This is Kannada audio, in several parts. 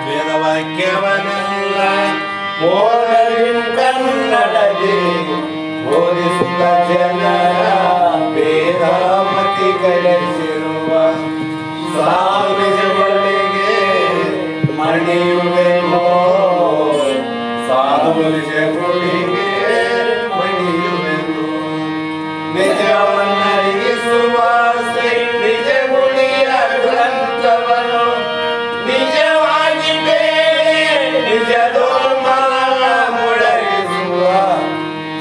ವೇದವಾಕ್ಯವನ್ನೆಲ್ಲ ಓದರಿಂ ಕನ್ನಡಗೆ ಬೋಧಿಸುತ್ತ ಜನರ ವೇದಾಮತಿ ಗಳಿಸಿರುವ ಸಾಧುಗಳಿಗೆ ಮಣಿಯುವೆನೋ ಸಾಧುಗಳಿಗೆ ಮಣಿಯುವೆನು ನಿಜವನ್ನರಿಗಿಸುವ ನಿಜ ಗುಳಿಯ ಗ್ರಂಥವನ್ನು ನಿಜವಾಗಿ ಬೇರೆ ನಿಜದೋರ್ಮಲ ಮುಡಗಿಸುವ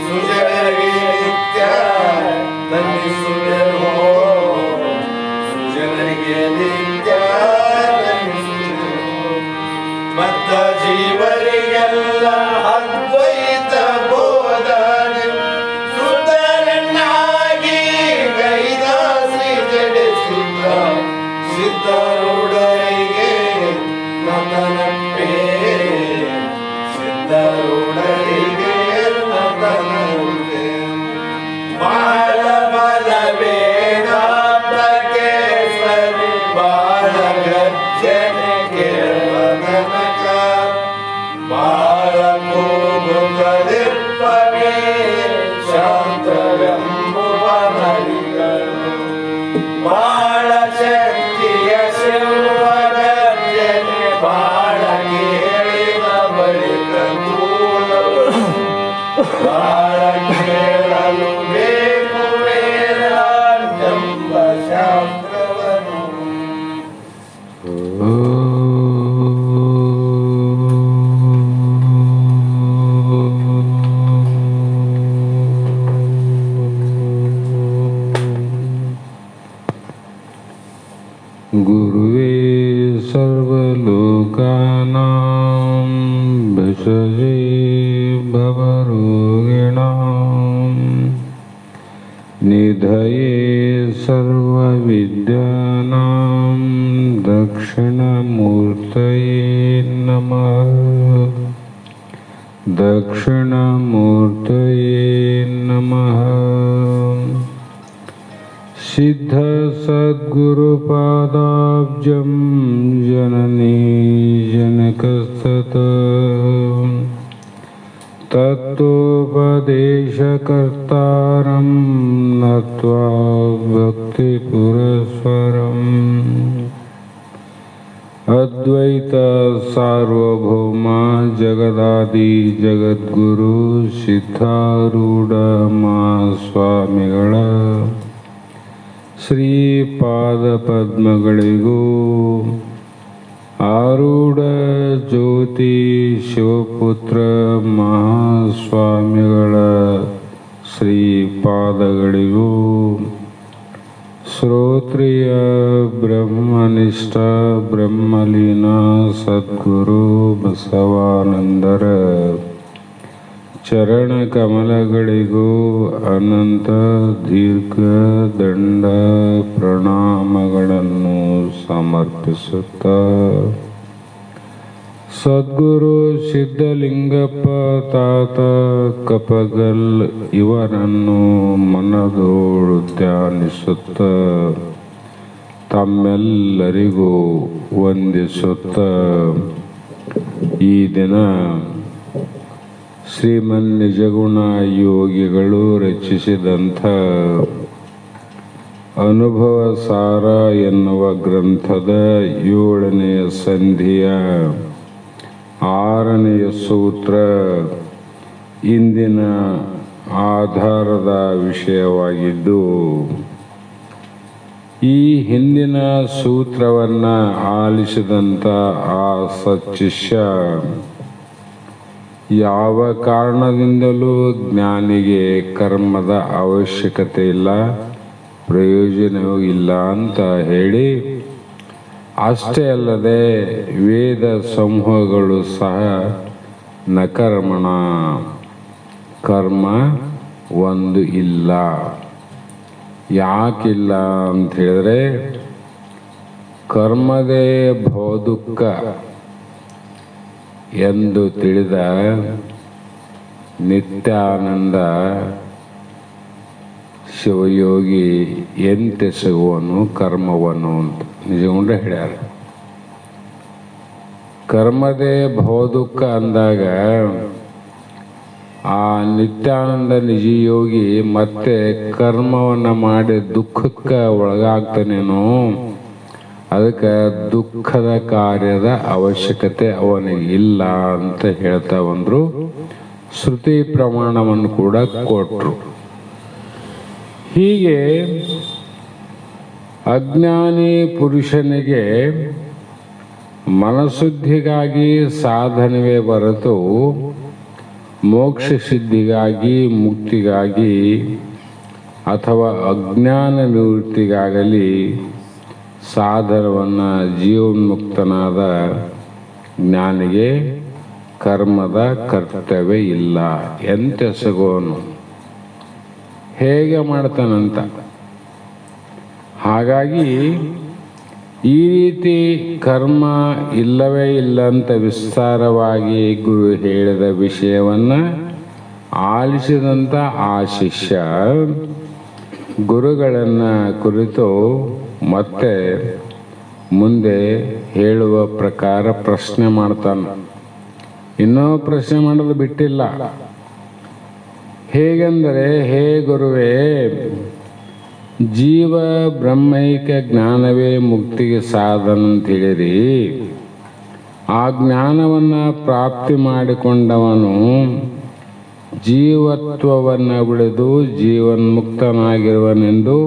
ಸುಜನರಿಗೆ ನಿತ್ಯ ದಂಡಿಸುವೆನು ಸುಜನರಿಗೆ ನಿತ್ಯ ದಂಡಿಸುವೆನು ಮತ್ತ ಜೀವರಿಗೆಲ್ಲ ಅದ್ವೈತ ಬೋಧನೆ ಸುತರನ್ನಾಗಿ ಗೈದ ಶ್ರೀ ಜಡಿಸಿದ ಸಿದ್ಧರೂಢರಿಗೆ ನತನಪ್ಪೆ ಸಿದ್ಧರೂಢರಿಗೆ ನತನಪ್ಪೆ ಬಾಳ ಬಲವೇ ವೇದಾಂತಕ್ಕೆ ಸರಿ ಬಾಳ ಗರ್ಜನೆ ಕೇಳನಕ ಬಾಳ ಕೂಗುತ್ತಲಿಪ್ಪವೇ ಶಾಂತವೆಂಬುವ ನರಿಗಳು ಬಾಳ ಶಕ್ತಿಯ ಶಿವ ಗರ್ಜನೆ ಬಾಳ ಕೇಳಿದ ಬಳಿಕ ತೂಲವು ಬಾಳ ಕೇಳಲು ಬೇಕು ವೇದಾಂತೆಂಬ ಶಾಸ್ತ್ರವನ್ನು गुरुवे सर्वलोकानां भिषजे भवरोगिणां निधये सर्वविद्यानां दक्षिणमूर्तये नमः दक्षिणमूर्तये नमः सिद्ध सद्गुरुपादाब्जं जननी जनकस्तत तत्त्वोपदेशकर्तारं नत्वा भक्तिपुरस्सरम् अद्वैत सार्वभौम जगदादि जगद्गुरु सिद्धारूಢ ಮಹಾಸ್ವಾಮಿಗಳ ಶ್ರೀಪಾದಪದ್ಮಗಳಿಗೂ ಆರೂಢ ಜ್ಯೋತಿ ಶಿವಪುತ್ರ ಮಹಾಸ್ವಾಮಿಗಳ ಶ್ರೀಪಾದಗಳಿಗೂ ಶ್ರೋತ್ರಿಯ ಬ್ರಹ್ಮನಿಷ್ಠ ಬ್ರಹ್ಮಲೀನ ಸದ್ಗುರು ಬಸವಾನಂದರ ಚರಣ ಕಮಲಗಳಿಗೂ ಅನಂತ ದೀರ್ಘ ದಂಡ ಪ್ರಣಾಮಗಳನ್ನು ಸಮರ್ಪಿಸುತ್ತ ಸದ್ಗುರು ಸಿದ್ಧಲಿಂಗಪ್ಪ ತಾತ ಕಪಗಲ್ ಇವರನ್ನು ಮನದೋಳು ಧ್ಯಾನಿಸುತ್ತ ತಮ್ಮೆಲ್ಲರಿಗೂ ವಂದಿಸುತ್ತ ಈ ದಿನ ಶ್ರೀಮನ್ ನಿಜಗುಣ ಯೋಗಿಗಳು ರಚಿಸಿದಂಥ ಅನುಭವ ಸಾರ ಎನ್ನುವ ಗ್ರಂಥದ 7ನೆಯ ಸಂಧಿಯ 6ನೆಯ ಸೂತ್ರ ಇಂದಿನ ಆಧಾರದ ವಿಷಯವಾಗಿದ್ದು, ಈ ಹಿಂದಿನ ಸೂತ್ರವನ್ನು ಆಲಿಸಿದಂಥ ಆ ಸಚ್ಚಿಷ್ಯ ಯಾವ ಕಾರಣದಿಂದಲೂ ಜ್ಞಾನಿಗೆ ಕರ್ಮದ ಅವಶ್ಯಕತೆ ಇಲ್ಲ, ಪ್ರಯೋಜನವೂ ಇಲ್ಲ ಅಂತ ಹೇಳಿ, ಅಷ್ಟೇ ಅಲ್ಲದೆ ವೇದ ಸಮೂಹಗಳು ಸಹ ನಕರ್ಮಣ ಕರ್ಮ ಒಂದು ಇಲ್ಲ. ಯಾಕಿಲ್ಲ ಅಂತ ಹೇಳಿದ್ರೆ, ಕರ್ಮದೇ ಬಹುದುಃಖ ಎಂದು ತಿಳಿದ ನಿತ್ಯಾನಂದ ಶಿವಯೋಗಿ ಎಂತೆಸಗುವನು ಕರ್ಮವನ್ನು ಅಂತ ನಿಜಗೊಂಡ್ರೆ ಹೇಳ್ಯಾರ. ಕರ್ಮದೇ ಬಹುದುಃಖ ಅಂದಾಗ ಆ ನಿತ್ಯಾನಂದ ನಿಜಯೋಗಿ ಮತ್ತೆ ಕರ್ಮವನ್ನು ಮಾಡಿ ದುಃಖಕ್ಕೆ ಒಳಗಾಗ್ತಾನೇನೋ, ಅದಕ್ಕೆ ದುಃಖದ ಕಾರ್ಯದ ಅವಶ್ಯಕತೆ ಅವನಿಗೆ ಇಲ್ಲ ಅಂತ ಹೇಳ್ತಾ ಬಂದರು. ಶ್ರುತಿ ಪ್ರಮಾಣವನ್ನು ಕೂಡ ಕೊಟ್ಟರು. ಹೀಗೆ ಅಜ್ಞಾನಿ ಪುರುಷನಿಗೆ ಮನಶುದ್ಧಿಗಾಗಿ ಸಾಧನವೇ ಹೊರತು ಮೋಕ್ಷ ಸಿದ್ಧಿಗಾಗಿ, ಮುಕ್ತಿಗಾಗಿ ಅಥವಾ ಅಜ್ಞಾನ ನಿವೃತ್ತಿಗಾಗಲಿ ಸಾಧನವನ್ನು ಜೀವನ್ಮುಕ್ತನಾದ ಜ್ಞಾನಿಗೆ ಕರ್ಮದ ಕರ್ತವ್ಯ ಇಲ್ಲ. ಎಂತೆಸಗೋನು ಹೇಗೆ ಮಾಡ್ತಾನಂತ. ಹಾಗಾಗಿ ಈ ರೀತಿ ಕರ್ಮ ಇಲ್ಲವೇ ಇಲ್ಲ ಅಂತ ವಿಸ್ತಾರವಾಗಿ ಗುರು ಹೇಳಿದ ವಿಷಯವನ್ನು ಆಲಿಸಿದಂಥ ಆ ಶಿಷ್ಯ ಗುರುಗಳನ್ನು ಕುರಿತು ಮತ್ತೆ ಮುಂದೆ ಹೇಳುವ ಪ್ರಕಾರ ಪ್ರಶ್ನೆ ಮಾಡ್ತಾನೆ. ಇನ್ನೂ ಪ್ರಶ್ನೆ ಮಾಡೋದು ಬಿಟ್ಟಿಲ್ಲ. ಹೇಗೆಂದರೆ, ಹೇ ಗುರುವೇ, ಜೀವ ಬ್ರಹ್ಮೈಕ ಜ್ಞಾನವೇ ಮುಕ್ತಿಗೆ ಸಾಧನ ಅಂತ ಹೇಳಿರಿ. ಆ ಜ್ಞಾನವನ್ನು ಪ್ರಾಪ್ತಿ ಮಾಡಿಕೊಂಡವನು ಜೀವತ್ವವನ್ನು ಬಿಡಿದು ಜೀವನ್ಮುಕ್ತನಾಗಿರುವನೆಂದು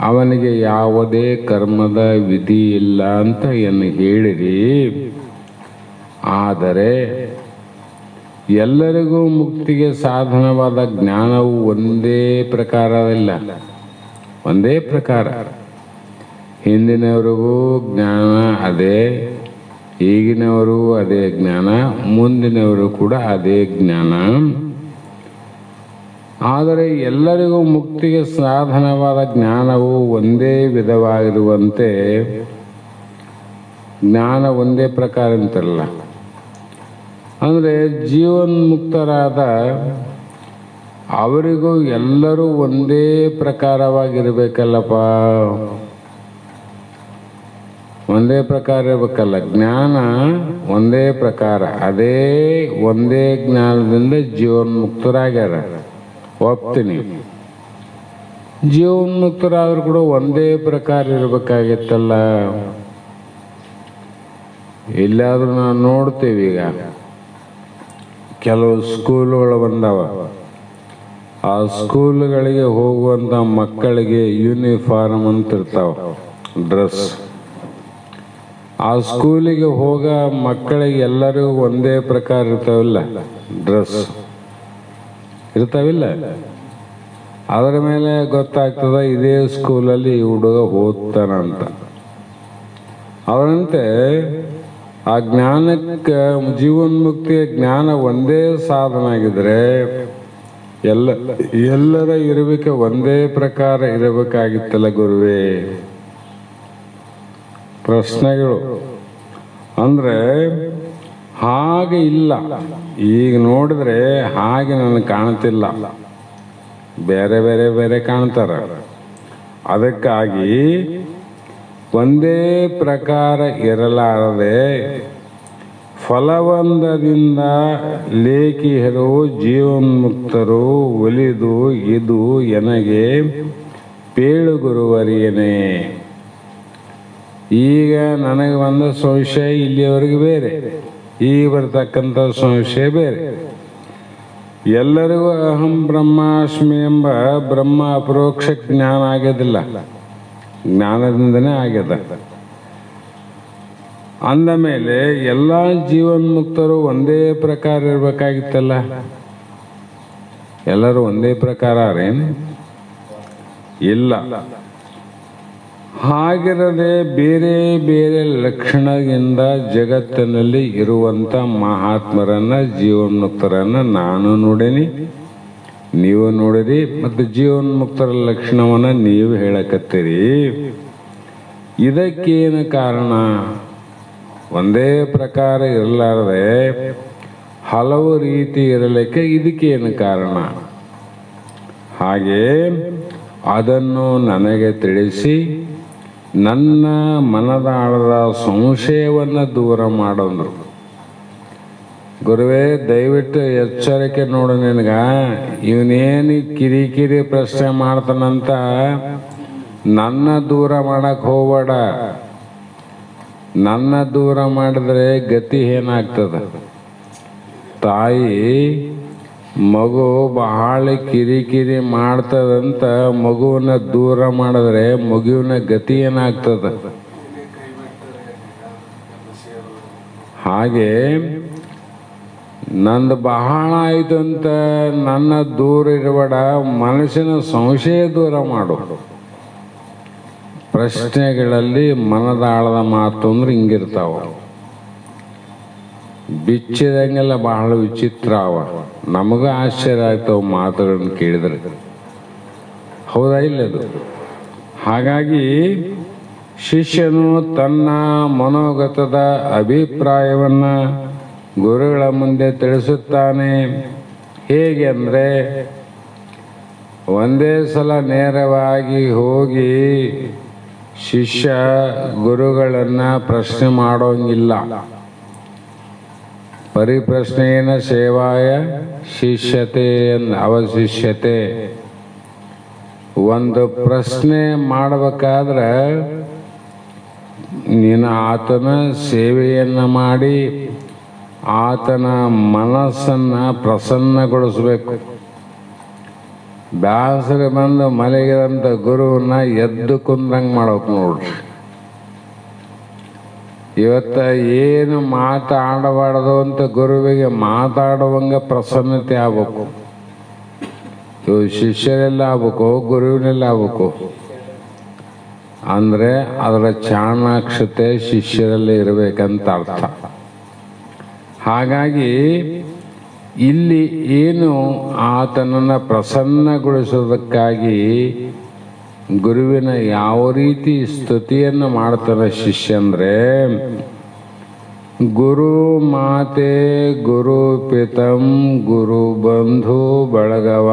ಅವನಿಗೆ ಯಾವುದೇ ಕರ್ಮದ ವಿಧಿ ಇಲ್ಲ ಅಂತ ಏನು ಹೇಳಿರಿ. ಆದರೆ ಎಲ್ಲರಿಗೂ ಮುಕ್ತಿಗೆ ಸಾಧನವಾದ ಜ್ಞಾನವು ಒಂದೇ ಪ್ರಕಾರವಿಲ್ಲ. ಒಂದೇ ಪ್ರಕಾರ. ಹಿಂದಿನವರಿಗೂ ಜ್ಞಾನ ಅದೇ, ಈಗಿನವರು ಅದೇ ಜ್ಞಾನ, ಮುಂದಿನವರು ಕೂಡ ಅದೇ ಜ್ಞಾನ. ಆದರೆ ಎಲ್ಲರಿಗೂ ಮುಕ್ತಿಗೆ ಸಾಧನವಾದ ಜ್ಞಾನವು ಒಂದೇ ವಿಧವಾಗಿರುವಂತೆ ಜ್ಞಾನ ಒಂದೇ ಪ್ರಕಾರ ಅಂತಾರಲ್ಲ, ಅಂದರೆ ಜೀವನ್ಮುಕ್ತರಾದ ಅವರಿಗೂ ಎಲ್ಲರೂ ಒಂದೇ ಪ್ರಕಾರವಾಗಿರ್ಬೇಕಲ್ಲಪ್ಪ. ಒಂದೇ ಪ್ರಕಾರ ಇರಬೇಕಲ್ಲ. ಜ್ಞಾನ ಒಂದೇ ಪ್ರಕಾರ, ಅದೇ ಒಂದೇ ಜ್ಞಾನದಿಂದ ಜೀವನ್ಮುಕ್ತರಾಗ್ಯಾರ, ಒಪ್ತೀನಿ. ಜೀವನ್ಮುಕ್ತರಾದ್ರೂ ಕೂಡ ಒಂದೇ ಪ್ರಕಾರ ಇರಬೇಕಾಗಿತ್ತಲ್ಲ. ಎಲ್ಲಾದ್ರೂ ನಾವು ನೋಡ್ತೀವಿ, ಈಗ ಕೆಲವು ಸ್ಕೂಲುಗಳು ಬಂದವ. ಆ ಸ್ಕೂಲುಗಳಿಗೆ ಹೋಗುವಂಥ ಮಕ್ಕಳಿಗೆ ಯೂನಿಫಾರ್ಮ್ ಅಂತ ಇರ್ತಾವ, ಡ್ರೆಸ್. ಆ ಸ್ಕೂಲಿಗೆ ಹೋಗ ಮಕ್ಕಳಿಗೆ ಎಲ್ಲರಿಗೂ ಒಂದೇ ಪ್ರಕಾರ ಇರ್ತಾವಿಲ್ಲ ಡ್ರೆಸ್, ಇರ್ತಾವಿಲ್ಲ. ಅದರ ಮೇಲೆ ಗೊತ್ತಾಗ್ತದ ಇದೇ ಸ್ಕೂಲಲ್ಲಿ ಈ ಹುಡುಗ ಓದ್ತಾನಂತ. ಅದರಂತೆ ಆ ಜ್ಞಾನಕ್ಕೆ, ಜೀವನ್ಮುಕ್ತಿಯ ಜ್ಞಾನ ಒಂದೇ ಸಾಧನ ಆಗಿದ್ರೆ ಎಲ್ಲರ ಇರುವಿಕೆ ಒಂದೇ ಪ್ರಕಾರ ಇರಬೇಕಾಗಿತ್ತಲ್ಲ ಗುರುವೇ. ಪ್ರಶ್ನೆಗಳು ಅಂದರೆ ಹಾಗೆ ಇಲ್ಲ. ಈಗ ನೋಡಿದ್ರೆ ಹಾಗೆ ನನಗೆ ಕಾಣ್ತಿಲ್ಲ, ಬೇರೆ ಬೇರೆ ಬೇರೆ ಕಾಣ್ತಾರ. ಅದಕ್ಕಾಗಿ ಒಂದೇ ಪ್ರಕಾರ ಇರಲಾರದೆ ಫಲವಂದದಿಂದ ಲೇಖಿಯರು ಜೀವನ್ಮುಕ್ತರು ಒಲಿದು ಇದು ಎನಗೆ ಪೇಳು ಗುರುವರಿಯನೇ. ಈಗ ನನಗೆ ಬಂದ ಸಂಶಯ ಇಲ್ಲಿಯವರೆಗೆ ಬೇರೆ, ಈಗ ಬರ್ತಕ್ಕಂಥ ಸಂಶಯ ಬೇರೆ. ಎಲ್ಲರಿಗೂ ಅಹಂ ಬ್ರಹ್ಮಾಸ್ಮಿ ಎಂಬ ಬ್ರಹ್ಮ ಅಪರೋಕ್ಷ ಜ್ಞಾನ ಆಗೋದಿಲ್ಲ, ಜ್ಞಾನದಿಂದನೇ ಆಗ್ಯದ. ಅಂದ ಮೇಲೆ ಎಲ್ಲ ಜೀವನ್ಮುಕ್ತರು ಒಂದೇ ಪ್ರಕಾರ ಇರಬೇಕಾಗಿತ್ತಲ್ಲ. ಎಲ್ಲರೂ ಒಂದೇ ಪ್ರಕಾರ ಏನು ಇಲ್ಲ. ಹಾಗಿರದೆ ಬೇರೆ ಬೇರೆ ಲಕ್ಷಣದಿಂದ ಜಗತ್ತಿನಲ್ಲಿ ಇರುವಂಥ ಮಹಾತ್ಮರನ್ನ, ಜೀವನ್ಮುಕ್ತರನ್ನ ನಾನು ನೋಡೀನಿ, ನೀವು ನೋಡಿರಿ. ಮತ್ತು ಜೀವನ್ಮುಕ್ತರ ಲಕ್ಷಣವನ್ನು ನೀವು ಹೇಳಕತ್ತೀರಿ. ಇದಕ್ಕೇನು ಕಾರಣ? ಒಂದೇ ಪ್ರಕಾರ ಇರಲಾರದೆ ಹಲವು ರೀತಿ ಇರಲಿಕ್ಕೆ ಇದಕ್ಕೇನು ಕಾರಣ? ಹಾಗೆ ಅದನ್ನು ನನಗೆ ತಿಳಿಸಿ ನನ್ನ ಮನದಾಳದ ಸಂಶಯವನ್ನು ದೂರ ಮಾಡೋಂದ್ರು. ಗುರುವೇ, ದಯವಿಟ್ಟು ಎಚ್ಚರಿಕೆ ನೋಡು, ನಿನಗ ಇವನೇನು ಕಿರಿಕಿರಿ ಪ್ರಶ್ನೆ ಮಾಡ್ತಾನಂತ ನನ್ನ ದೂರ ಮಾಡಕ್ಕೆ ಹೋಗಬೇಡ. ನನ್ನ ದೂರ ಮಾಡಿದ್ರೆ ಗತಿ ಏನಾಗ್ತದ? ತಾಯಿ ಮಗು ಬಹಳ ಕಿರಿಕಿರಿ ಮಾಡ್ತದಂತ ಮಗುವನ್ನ ದೂರ ಮಾಡಿದ್ರೆ ಮಗುವಿನ ಗತಿ ಏನಾಗ್ತದ? ಹಾಗೆ ನಂದು ಬಹಳ ಆಯ್ತು ಅಂತ ನನ್ನ ದೂರ ಇರಬೇಡ, ಮನಸ್ಸಿನ ಸಂಶಯ ದೂರ ಮಾಡು. ಪ್ರಶ್ನೆಗಳಲ್ಲಿ ಮನದಾಳದ ಮಾತು ಅಂದ್ರೆ ಹಿಂಗಿರ್ತಾವ, ಬಿಚ್ಚಿದಂಗೆಲ್ಲ ಬಹಳ ವಿಚಿತ್ರ ಅವ. ನಮಗೂ ಆಶ್ಚರ್ಯ ಆಗ್ತಾವ ಮಾತುಗಳನ್ನು ಕೇಳಿದ್ರೆ, ಹೌದಾ ಇಲ್ಲದು? ಹಾಗಾಗಿ ಶಿಷ್ಯನು ತನ್ನ ಮನೋಗತದ ಅಭಿಪ್ರಾಯವನ್ನ ಗುರುಗಳ ಮುಂದೆ ತಿಳಿಸುತ್ತಾನೆ. ಹೇಗೆ ಅಂದರೆ, ಒಂದೇ ಸಲ ನೇರವಾಗಿ ಹೋಗಿ ಶಿಷ್ಯ ಗುರುಗಳನ್ನು ಪ್ರಶ್ನೆ ಮಾಡೋಂಗಿಲ್ಲ. ಪರಿಪ್ರಶ್ನೆಯೇನ ಸೇವಾಯ ಶಿಷ್ಯತೆ ಅವಶಿಷ್ಯತೆ. ಒಂದು ಪ್ರಶ್ನೆ ಮಾಡಬೇಕಾದ್ರೆ ನೀನು ಆತನ ಸೇವೆಯನ್ನು ಮಾಡಿ ಆತನ ಮನಸ್ಸನ್ನು ಪ್ರಸನ್ನಗೊಳಿಸಬೇಕು. ಬ್ಯಾಸರ ಬಂದು ಮಲಗಿದಂಥ ಗುರುವನ್ನ ಎದ್ದು ಕುಂದಂಗೆ ಮಾಡೋಕೆ ನೋಡ್ರಿ. ಇವತ್ತ ಏನು ಮಾತಾಡಬಾರ್ದು ಅಂತ ಗುರುವಿಗೆ ಮಾತಾಡುವಂಗೆ ಪ್ರಸನ್ನತೆ ಆಗ್ಬೇಕು. ಇವು ಶಿಷ್ಯರೆಲ್ಲ ಆಗ್ಬೇಕು, ಗುರುವಿನೆಲ್ಲ ಆಗ್ಬೇಕು. ಅಂದರೆ ಅದರ ಚಾಣಾಕ್ಷತೆ ಶಿಷ್ಯರಲ್ಲಿ ಇರಬೇಕಂತ ಅರ್ಥ. ಹಾಗಾಗಿ ಇಲ್ಲಿ ಏನು ಆತನನ್ನು ಪ್ರಸನ್ನಗೊಳಿಸೋದಕ್ಕಾಗಿ ಗುರುವಿನ ಯಾವ ರೀತಿ ಸ್ತುತಿಯನ್ನು ಮಾಡ್ತಾನೆ ಶಿಷ್ಯ ಅಂದರೆ, ಗುರು ಮಾತೆ ಗುರು ಪಿತಂ ಗುರು ಬಂಧು ಬಳಗವ,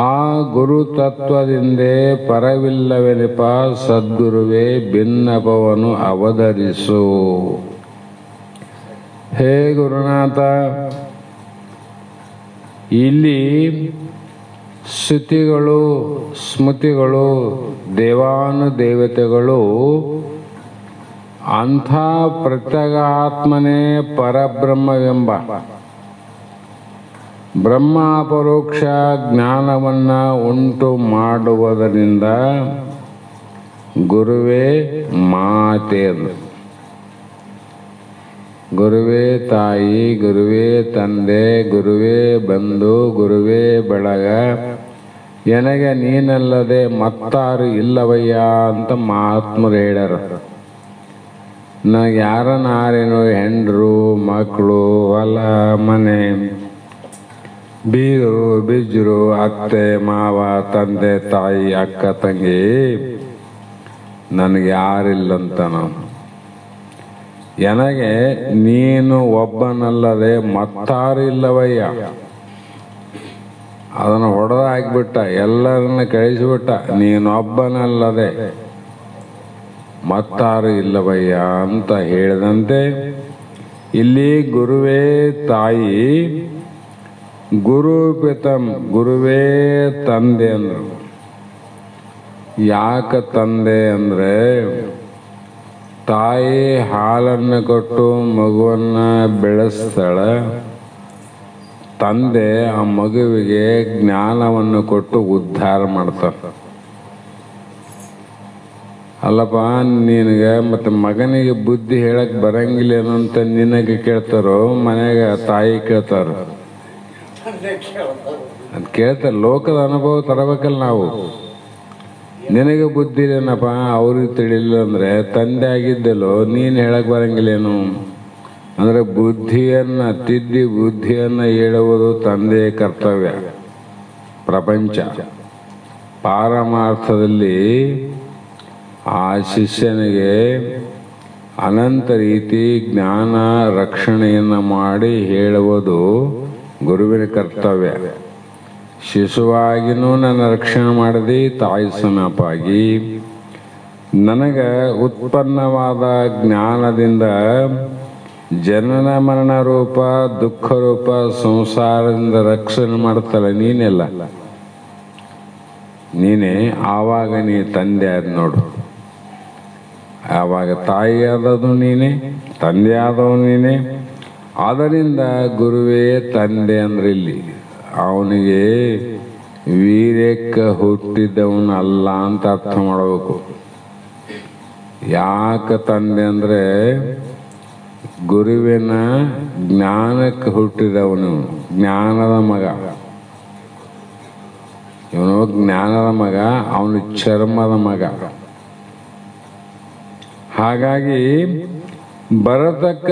ಆ ಗುರು ತತ್ವದಿಂದೇ ಪರವಿಲ್ಲವೆನಿಪ ಸದ್ಗುರುವೇ ಭಿನ್ನಪವನು ಅವತರಿಸು. ಹೇ ಗುರುನಾಥ, ಇಲ್ಲಿ ಶ್ರುತಿಗಳು ಸ್ಮೃತಿಗಳು ದೇವಾನುದೇವತೆಗಳು ಅಂಥ ಪ್ರತ್ಯಗಾತ್ಮನೇ ಪರಬ್ರಹ್ಮವೆಂಬ ಬ್ರಹ್ಮಾಪರೋಕ್ಷ ಜ್ಞಾನವನ್ನು ಉಂಟು ಮಾಡುವುದರಿಂದ ಗುರುವೇ ಮಾತೆ. ಗುರುವೇ ತಾಯಿ, ಗುರುವೇ ತಂದೆ, ಗುರುವೇ ಬಂಧು, ಗುರುವೇ ಬೆಳಗ, ನನಗೆ ನೀನಲ್ಲದೆ ಮತ್ತಾರು ಇಲ್ಲವಯ್ಯ ಅಂತ ಮಹಾತ್ಮರು ಹೇಳ್ಯಾರ. ನನಗೆ ಯಾರನ್ನಾರೇನು ಹೆಂಡರು ಮಕ್ಕಳು ಹೊಲ ಮನೆ ಬೀರು ಬಿಜ್ರು ಅತ್ತೆ ಮಾವ ತಂದೆ ತಾಯಿ ಅಕ್ಕ ತಂಗಿ ನನಗೆ ಯಾರಿಲ್ಲಂತ ನಾನು. ನನಗೆ ನೀನು ಒಬ್ಬನಲ್ಲದೆ ಮತ್ತಾರು ಇಲ್ಲವಯ್ಯ. ಅದನ್ನು ಹೊಡೆದು ಹಾಕಿಬಿಟ್ಟ, ಎಲ್ಲರನ್ನ ಕಳಿಸಿಬಿಟ್ಟ. ನೀನೊಬ್ಬನಲ್ಲದೆ ಮತ್ತಾರು ಇಲ್ಲವಯ್ಯ ಅಂತ ಹೇಳಿದಂತೆ ಇಲ್ಲಿ ಗುರುವೇ ತಾಯಿ, ಗುರು ಪಿತಂ ಗುರುವೇ ತಂದೆ ಅಂದರು. ಯಾಕೆ ತಂದೆ ಅಂದರೆ, ತಾಯಿ ಹಾಲನ್ನು ಕೊಟ್ಟು ಮಗುವನ್ನು ಬೆಳೆಸ್ತಾಳೆ, ತಂದೆ ಆ ಮಗುವಿಗೆ ಜ್ಞಾನವನ್ನು ಕೊಟ್ಟು ಉದ್ಧಾರ ಮಾಡ್ತಾರೆ. ಅಲ್ಲಪ್ಪ, ನಿನಗೆ ಮತ್ತು ಮಗನಿಗೆ ಬುದ್ಧಿ ಹೇಳಕ್ಕೆ ಬರಂಗಿಲ್ಲೇನೋ ಅಂತ ನಿನಗೆ ಕೇಳ್ತಾರೋ ಮನೆಗೆ ತಾಯಿ ಕೇಳ್ತಾರೋ? ಅದು ಕೇಳ್ತಾರೆ. ಲೋಕದ ಅನುಭವ ತರಬೇಕಲ್ಲ ನಾವು. ನಿನಗೆ ಬುದ್ಧಿ ಇಲ್ಲೇನಪ್ಪ, ಅವ್ರಿಗೆ ತಿಳಿಲ್ಲ ಅಂದರೆ ತಂದೆ ಆಗಿದ್ದಲ್ಲೋ ನೀನು ಹೇಳಕ್ಕೆ ಬರಂಗಿಲ್ಲೇನು ಅಂದರೆ, ಬುದ್ಧಿಯನ್ನು ತಿದ್ದಿ ಬುದ್ಧಿಯನ್ನು ಹೇಳುವುದು ತಂದೆಯ ಕರ್ತವ್ಯ. ಪ್ರಪಂಚ ಪಾರಮಾರ್ಥದಲ್ಲಿ ಆ ಶಿಷ್ಯನಿಗೆ ಅನಂತ ರೀತಿ ಜ್ಞಾನ ರಕ್ಷಣೆಯನ್ನು ಮಾಡಿ ಹೇಳುವುದು ಗುರುವಿನ ಕರ್ತವ್ಯ. ಶಿಶುವಾಗಿನೂ ನನ್ನ ರಕ್ಷಣೆ ಮಾಡಿದಿ, ತಾಯಿ ಸಮೀಪಾಗಿ ನನಗೆ ಉತ್ಪನ್ನವಾದ ಜ್ಞಾನದಿಂದ ಜನನ ಮರಣ ರೂಪ ದುಃಖ ರೂಪ ಸಂಸಾರದಿಂದ ರಕ್ಷಣೆ ಮಾಡ್ತಲ್ಲ ನೀನೆಲ್ಲ ನೀನೇ. ಆವಾಗ ನೀ ತಂದೆ ಆದ ನೋಡು. ಆವಾಗ ತಾಯಿ ಆದದು ನೀನೇ, ತಂದೆ ಆದವು ನೀನೇ. ಆದ್ದರಿಂದ ಗುರುವೇ ತಂದೆ ಅಂದ್ರೆ ಇಲ್ಲಿ ಅವನಿಗೆ ವೀರ್ಯಕ್ಕೆ ಹುಟ್ಟಿದವನಲ್ಲ ಅಂತ ಅರ್ಥ ಮಾಡಬೇಕು. ಯಾಕೆ ತಂದೆ ಅಂದರೆ ಗುರುವಿನ ಜ್ಞಾನಕ್ಕೆ ಹುಟ್ಟಿದವನು, ಜ್ಞಾನದ ಮಗ. ಇವನು ಜ್ಞಾನದ ಮಗ, ಅವನು ಚರ್ಮದ ಮಗ. ಹಾಗಾಗಿ ಬರತಕ್ಕ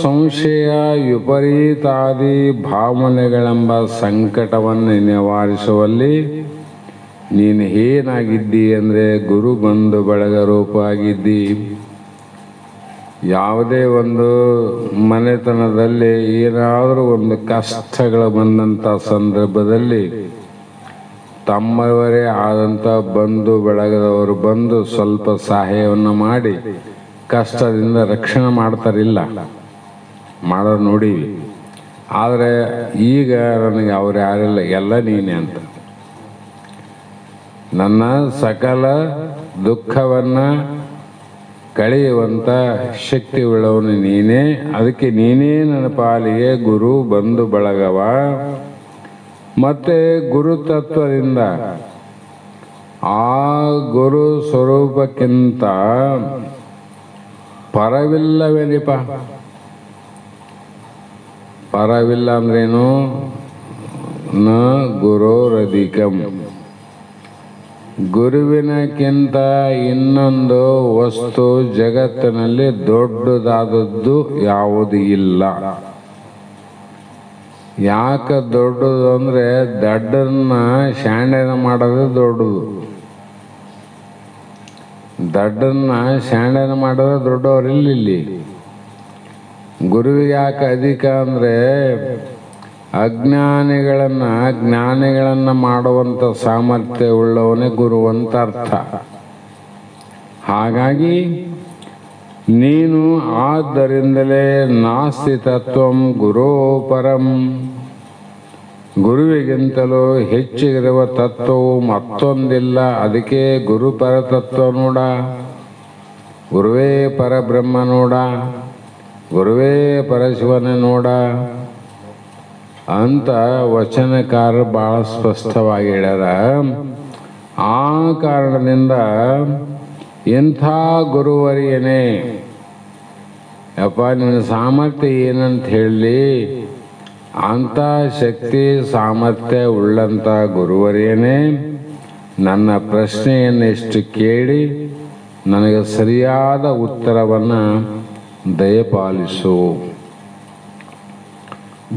ಸಂಶಯ ವಿಪರೀತಾದಿ ಭಾವನೆಗಳೆಂಬ ಸಂಕಟವನ್ನು ನಿವಾರಿಸುವಲ್ಲಿ ನೀನು ಏನಾಗಿದ್ದಿ ಅಂದರೆ ಗುರು ಬಂಧು ಬಳಗ ರೂಪ ಆಗಿದ್ದಿ. ಯಾವುದೇ ಒಂದು ಮನೆತನದಲ್ಲಿ ಏನಾದರೂ ಒಂದು ಕಷ್ಟಗಳು ಬಂದಂಥ ಸಂದರ್ಭದಲ್ಲಿ ತಮ್ಮವರೇ ಆದಂಥ ಬಂಧು ಬಳಗದವರು ಬಂದು ಸ್ವಲ್ಪ ಸಹಾಯವನ್ನು ಮಾಡಿ ಕಷ್ಟದಿಂದ ರಕ್ಷಣೆ ಮಾಡ್ತಾರಿಲ್ಲ, ಮಾಡೋರು ನೋಡೀವಿ. ಆದರೆ ಈಗ ನನಗೆ ಅವ್ರು ಯಾರಿಲ್ಲ, ಎಲ್ಲ ನೀನೇ ಅಂತ. ನನ್ನ ಸಕಲ ದುಃಖವನ್ನು ಕಳೆಯುವಂಥ ಶಕ್ತಿ ಉಳ್ಳವನು ನೀನೇ. ಅದಕ್ಕೆ ನೀನೇ ನನ್ನ ಪಾಲಿಗೆ ಗುರು ಬಂಧು ಬಳಗವ. ಮತ್ತು ಗುರುತತ್ವದಿಂದ ಆ ಗುರು ಸ್ವರೂಪಕ್ಕಿಂತ ಪರವಿಲ್ಲವೇನಿಪ. ಪರವಿಲ್ಲ ಅಂದ್ರೇನು? ನ ಗುರೋರಧಿಕಂ. ಗುರುವಿನಕ್ಕಿಂತ ಇನ್ನೊಂದು ವಸ್ತು ಜಗತ್ತಿನಲ್ಲಿ ದೊಡ್ಡದಾದದ್ದು ಯಾವುದು ಇಲ್ಲ. ಯಾಕೆ ದೊಡ್ಡದು ಅಂದರೆ ದಡ್ಡನ್ನ ಶಾಣೆನ ಮಾಡೋದು ದೊಡ್ಡದು. ದಡ್ಡನ್ನ ಶಾಣೆನ ಮಾಡೋದು ದೊಡ್ಡವರಿಲ್ಲ ಇಲ್ಲಿ. ಗುರುವಿಗೆ ಯಾಕೆ ಅಧಿಕ ಅಂದರೆ ಜ್ಞಾನಿಗಳನ್ನು ಮಾಡುವಂಥ ಸಾಮರ್ಥ್ಯ ಉಳ್ಳವನೇ ಗುರು ಅಂತ ಅರ್ಥ. ಹಾಗಾಗಿ ನೀನು ಆದ್ದರಿಂದಲೇ ನಾಸ್ತಿ ತತ್ವಂ ಗುರೋ ಪರಂ. ಗುರುವಿಗಿಂತಲೂ ಹೆಚ್ಚಿಗಿರುವ ತತ್ವವು ಮತ್ತೊಂದಿಲ್ಲ. ಅದಕ್ಕೆ ಗುರು ಪರತತ್ವ ನೋಡ, ಗುರುವೇ ಪರಬ್ರಹ್ಮ ನೋಡ, ಗುರುವೇ ಪರಶಿವನ ನೋಡ ಅಂತ ವಚನಕಾರ ಭಾಳ ಸ್ಪಷ್ಟವಾಗಿ ಹೇಳ್ಯಾರ. ಆ ಕಾರಣದಿಂದ ಇಂಥ ಗುರುವರಿಯನೇ ಯಪ್ಪ ನಿನ್ನ ಸಾಮರ್ಥ್ಯ ಏನಂತ ಹೇಳಿ, ಅಂಥ ಶಕ್ತಿ ಸಾಮರ್ಥ್ಯ ಉಳ್ಳಂಥ ಗುರುವರಿಯನೇ ನನ್ನ ಪ್ರಶ್ನೆಯನ್ನು ಇಷ್ಟು ಕೇಳಿ ನನಗೆ ಸರಿಯಾದ ಉತ್ತರವನ್ನು ದಯಪಾಲಿಸು.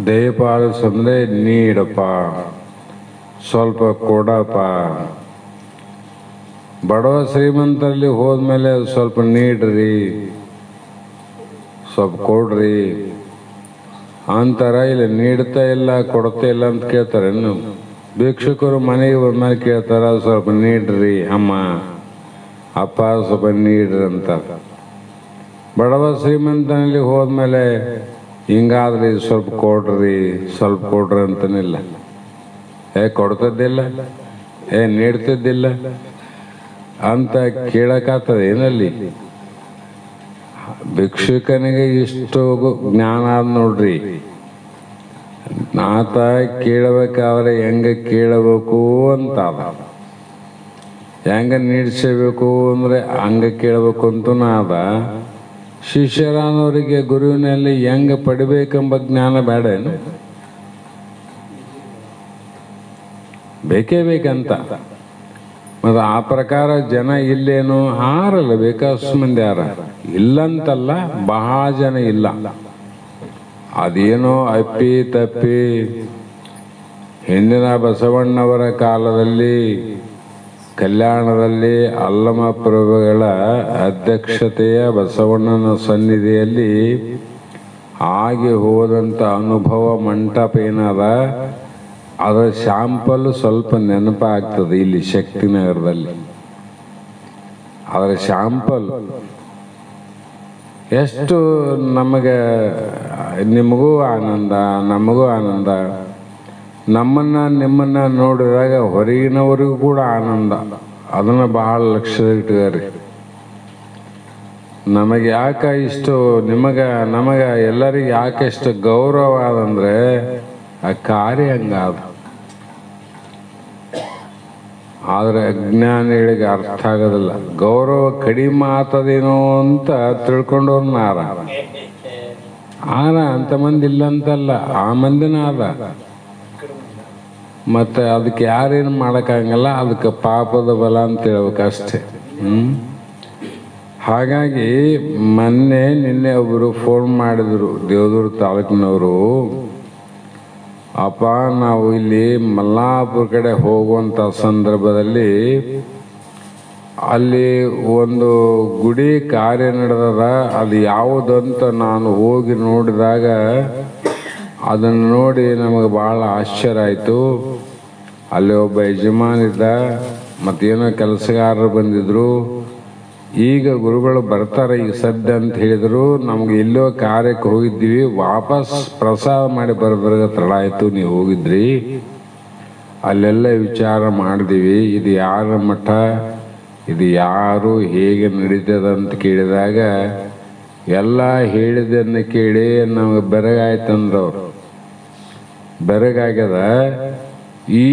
ದಯಪಾಲಿಸಂದ್ರೆ ನೀಡಪ್ಪ, ಸ್ವಲ್ಪ ಕೊಡಪ್ಪ. ಬಡವ ಶ್ರೀಮಂತರಲ್ಲಿ ಹೋದ್ಮೇಲೆ ಸ್ವಲ್ಪ ನೀಡ್ರಿ, ಸ್ವಲ್ಪ ಕೊಡ್ರಿ ಅಂತಾರ. ಇಲ್ಲ ನೀಡ್ತಾ ಇಲ್ಲ ಕೊಡ್ತಾ ಇಲ್ಲ ಅಂತ ಕೇಳ್ತಾರೆ. ಇನ್ನು ಭಿಕ್ಷುಕರು ಮನೆಗೆ ಬಂದ್ಮೇಲೆ ಕೇಳ್ತಾರ, ಸ್ವಲ್ಪ ನೀಡ್ರಿ ಅಮ್ಮ ಅಪ್ಪ ಸ್ವಲ್ಪ ನೀಡ್ರಿ ಅಂತ. ಬಡವ ಶ್ರೀಮಂತನಲ್ಲಿ ಹೋದ್ಮೇಲೆ ಹಿಂಗಾದ್ರಿ ಸ್ವಲ್ಪ ಕೊಡ್ರಿ ಸ್ವಲ್ಪ ಕೊಡ್ರಿ ಅಂತನಿಲ್ಲ. ಕೊಡ್ತದ್ದಿಲ್ಲ, ನೀಡ್ತಿದ್ದಿಲ್ಲ ಅಂತ ಕೇಳಕ್ಕಾಗ್ತದೆ ಏನಲ್ಲಿ? ಭಿಕ್ಷುಕನಿಗೆ ಇಷ್ಟು ಜ್ಞಾನ ಆದ ನೋಡ್ರಿ. ಆತ ಕೇಳಬೇಕಾದ್ರೆ ಹೆಂಗ ಕೇಳಬೇಕು ಅಂತ ಅದ, ಹೆಂಗ ನೀಡ್ಸಬೇಕು ಅಂದ್ರೆ ಹಂಗ ಕೇಳಬೇಕು ಅಂತೂ ಅದ. ಶಿಷ್ಯರಾನವರಿಗೆ ಗುರುವಿನಲ್ಲಿ ಹೆಂಗ ಪಡಿಬೇಕೆಂಬ ಜ್ಞಾನ ಬೇಡೇನು? ಬೇಕೇ ಬೇಕಂತ. ಮತ್ತು ಆ ಪ್ರಕಾರ ಜನ ಇಲ್ಲೇನು ಹಾರಲ್ಲ, ಬೇಕಾದಷ್ಟು ಮಂದಿ ಯಾರ ಇಲ್ಲಂತಲ್ಲ, ಬಹಳ ಜನ ಇಲ್ಲ. ಅದೇನೋ ಅಪ್ಪಿ ತಪ್ಪಿ ಹಿಂದಿನ ಬಸವಣ್ಣವರ ಕಾಲದಲ್ಲಿ ಕಲ್ಯಾಣದಲ್ಲಿ ಅಲ್ಲಮ ಪ್ರಭುಗಳ ಅಧ್ಯಕ್ಷತೆಯ ಬಸವಣ್ಣನ ಸನ್ನಿಧಿಯಲ್ಲಿ ಆಗಿ ಹೋದಂಥ ಅನುಭವ ಮಂಟಪ ಏನದ, ಅದರ ಶಾಂಪಲ್ ಸ್ವಲ್ಪ ನೆನಪಾಗ್ತದೆ ಇಲ್ಲಿ ಶಕ್ತಿನಗರದಲ್ಲಿ. ಅದರ ಶಾಂಪಲ್ ಎಷ್ಟು ನಮಗೆ, ನಿಮಗೂ ಆನಂದ, ನಮಗೂ ಆನಂದ. ನಮ್ಮನ್ನು ನಿಮ್ಮನ್ನು ನೋಡಿದಾಗ ಹೊರಗಿನವರಿಗೂ ಕೂಡ ಆನಂದ. ಅದನ್ನು ಬಹಳ ಲಕ್ಷ್ಯದಲ್ಲಿಟ್ಟಿದ್ದಾರೆ. ನಮಗೆ ಯಾಕೆ ಇಷ್ಟು ನಮಗೆ ಎಲ್ಲರಿಗೆ ಯಾಕೆ ಇಷ್ಟು ಗೌರವ ಆದಂದರೆ ಆ ಕಾರ್ಯ ಹಂಗಾದ. ಆದರೆ ಅಜ್ಞಾನಿಗಳಿಗೆ ಅರ್ಥ ಆಗೋದಿಲ್ಲ. ಗೌರವ ಕಡಿಮೆ ಆತದೇನೋ ಅಂತ ತಿಳ್ಕೊಂಡವ್ರು ನಾರ ಅಂತ ಮಂದಿ ಇಲ್ಲ ಅಂತಲ್ಲ, ಆ ಮಂದಿನ ಆದ. ಮತ್ತು ಅದಕ್ಕೆ ಯಾರೇನು ಮಾಡೋಕ್ಕಾಗಲ್ಲ, ಅದಕ್ಕೆ ಪಾಪದ ಬಲ ಅಂತ ಹೇಳ್ಬೇಕಷ್ಟೆ. ಹಾಗಾಗಿ ನಿನ್ನೆ ಒಬ್ಬರು ಫೋನ್ ಮಾಡಿದರು, ದೇವದುರ್ಗ ತಾಲೂಕಿನವರು. ಅಪ್ಪ, ನಾವು ಇಲ್ಲಿ ಮಲ್ಲಾಪುರ ಕಡೆ ಹೋಗುವಂಥ ಸಂದರ್ಭದಲ್ಲಿ ಅಲ್ಲಿ ಒಂದು ಗುಡಿ ಕಾರ್ಯ ನಡೆದದ. ಅದು ಯಾವುದಂತ ನಾನು ಹೋಗಿ ನೋಡಿದಾಗ ಅದನ್ನು ನೋಡಿ ನಮಗೆ ಭಾಳ ಆಶ್ಚರ್ಯ ಆಯಿತು. ಅಲ್ಲಿ ಒಬ್ಬ ಯಜಮಾನಿದ್ದ, ಮತ್ತೇನೋ ಕೆಲಸಗಾರರು ಬಂದಿದ್ರು. ಈಗ ಗುರುಗಳು ಬರ್ತಾರೆ ಈಗ ಸದ್ಯ ಅಂತ ಹೇಳಿದರು. ನಮ್ಗೆ ಎಲ್ಲೋ ಕಾರ್ಯಕ್ಕೆ ಹೋಗಿದ್ದೀವಿ, ವಾಪಸ್ ಪ್ರಸಾದ ಮಾಡಿ ಬರೋದ್ರಾಗ ತಡ ಆಯಿತು. ನೀವು ಹೋಗಿದ್ರಿ, ಅಲ್ಲೆಲ್ಲ ವಿಚಾರ ಮಾಡಿದೀವಿ. ಇದು ಯಾರ ಮಠ, ಇದು ಯಾರು, ಹೇಗೆ ನಡೀತದ ಅಂತ ಕೇಳಿದಾಗ ಎಲ್ಲ ಹೇಳಿದ್ದನ್ನು ಕೇಳಿ ನಮಗೆ ಬೆರಗಾಯ್ತಂದ್ರವ್ರು. ಬೆರಗಾಗ್ಯದ. ಈ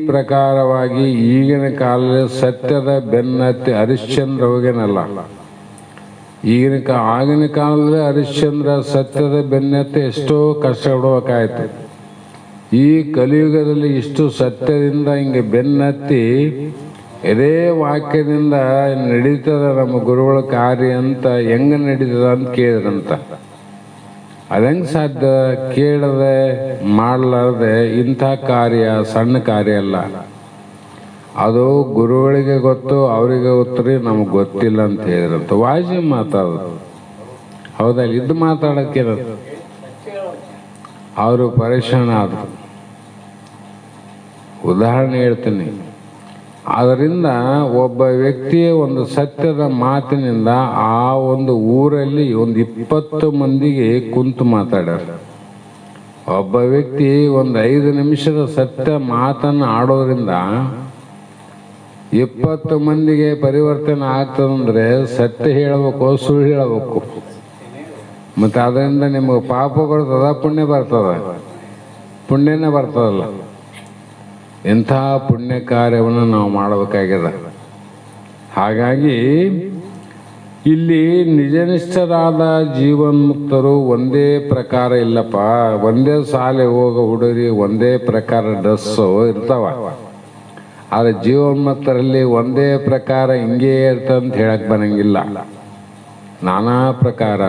ಪ್ರಕಾರವಾಗಿ ಈಗಿನ ಕಾಲದಲ್ಲಿ ಸತ್ಯದ ಬೆನ್ನತ್ತಿ ಹರಿಶ್ಚಂದ್ರ ಹೋಗೇನಲ್ಲ. ಆಗಿನ ಕಾಲದಲ್ಲಿ ಹರಿಶ್ಚಂದ್ರ ಸತ್ಯದ ಬೆನ್ನತ್ತಿ ಎಷ್ಟೋ ಕಷ್ಟ ಬಿಡಬೇಕಾಯ್ತು. ಈ ಕಲಿಯುಗದಲ್ಲಿ ಇಷ್ಟು ಸತ್ಯದಿಂದ ಹಿಂಗೆ ಬೆನ್ನತ್ತಿ ಇದೇ ವಾಕ್ಯದಿಂದ ನಡೀತದ ನಮ್ಮ ಗುರುಗಳ ಕಾರ್ಯ ಅಂತ ಹೆಂಗೆ ನಡೀತದ ಅಂತ ಕೇಳಿದ್ರಂತ. ಅದಂಗೆ ಸಾಧ್ಯ? ಕೇಳದೆ ಮಾಡಲಾರದೆ ಇಂಥ ಕಾರ್ಯ ಸಣ್ಣ ಕಾರ್ಯ ಅಲ್ಲ. ಅದು ಗುರುಗಳಿಗೆ ಗೊತ್ತು, ಅವರಿಗೆ ಗೊತ್ತರಿ, ನಮಗೆ ಗೊತ್ತಿಲ್ಲ ಅಂತ ಹೇಳಿದ್ರಂತ. ವಾಜಿ ಮಾತಾಡೋದು ಹೌದಾ? ಇದು ಮಾತಾಡೋಕ್ಕೆ ಅವರು ಪರೇಶಾನ ಆದರು. ಉದಾಹರಣೆ ಹೇಳ್ತೀನಿ. ಅದರಿಂದ ಒಬ್ಬ ವ್ಯಕ್ತಿಯ ಒಂದು ಸತ್ಯದ ಮಾತಿನಿಂದ ಆ ಒಂದು ಊರಲ್ಲಿ ಒಂದು 20 ಮಂದಿಗೆ ಕುಂತು ಮಾತಾಡ್ಯಾರ. ಒಬ್ಬ ವ್ಯಕ್ತಿ ಒಂದು 5 ನಿಮಿಷದ ಸತ್ಯ ಮಾತನ್ನು ಆಡೋದ್ರಿಂದ 20 ಮಂದಿಗೆ ಪರಿವರ್ತನೆ ಆಗ್ತದಂದ್ರೆ ಸತ್ಯ ಹೇಳಬೇಕು, ಸುಳ್ಳು ಹೇಳಬೇಕು. ಮತ್ತು ಅದರಿಂದ ನಿಮಗೆ ಪಾಪ ಬರ್ತದ, ಪುಣ್ಯ ಬರ್ತದ? ಪುಣ್ಯನೇ ಬರ್ತದಲ್ಲ. ಇಂಥ ಪುಣ್ಯ ಕಾರ್ಯವನ್ನು ನಾವು ಮಾಡಬೇಕಾಗ್ಯದ. ಹಾಗಾಗಿ ಇಲ್ಲಿ ನಿಜನಿಷ್ಠರಾದ ಜೀವನ್ಮುಕ್ತರು ಒಂದೇ ಪ್ರಕಾರ ಇಲ್ಲಪ್ಪ. ಒಂದೇ ಶಾಲೆ ಹೋಗೋ ಹುಡುಗರಿ ಒಂದೇ ಪ್ರಕಾರ ಡ್ರೆಸ್ಸು ಇರ್ತಾವ. ಆದರೆ ಜೀವನ್ಮುಕ್ತರಲ್ಲಿ ಒಂದೇ ಪ್ರಕಾರ ಹಿಂಗೇ ಇರ್ತಂತ ಹೇಳಕ್ಕೆ ಬರಂಗಿಲ್ಲ. ನಾನಾ ಪ್ರಕಾರ.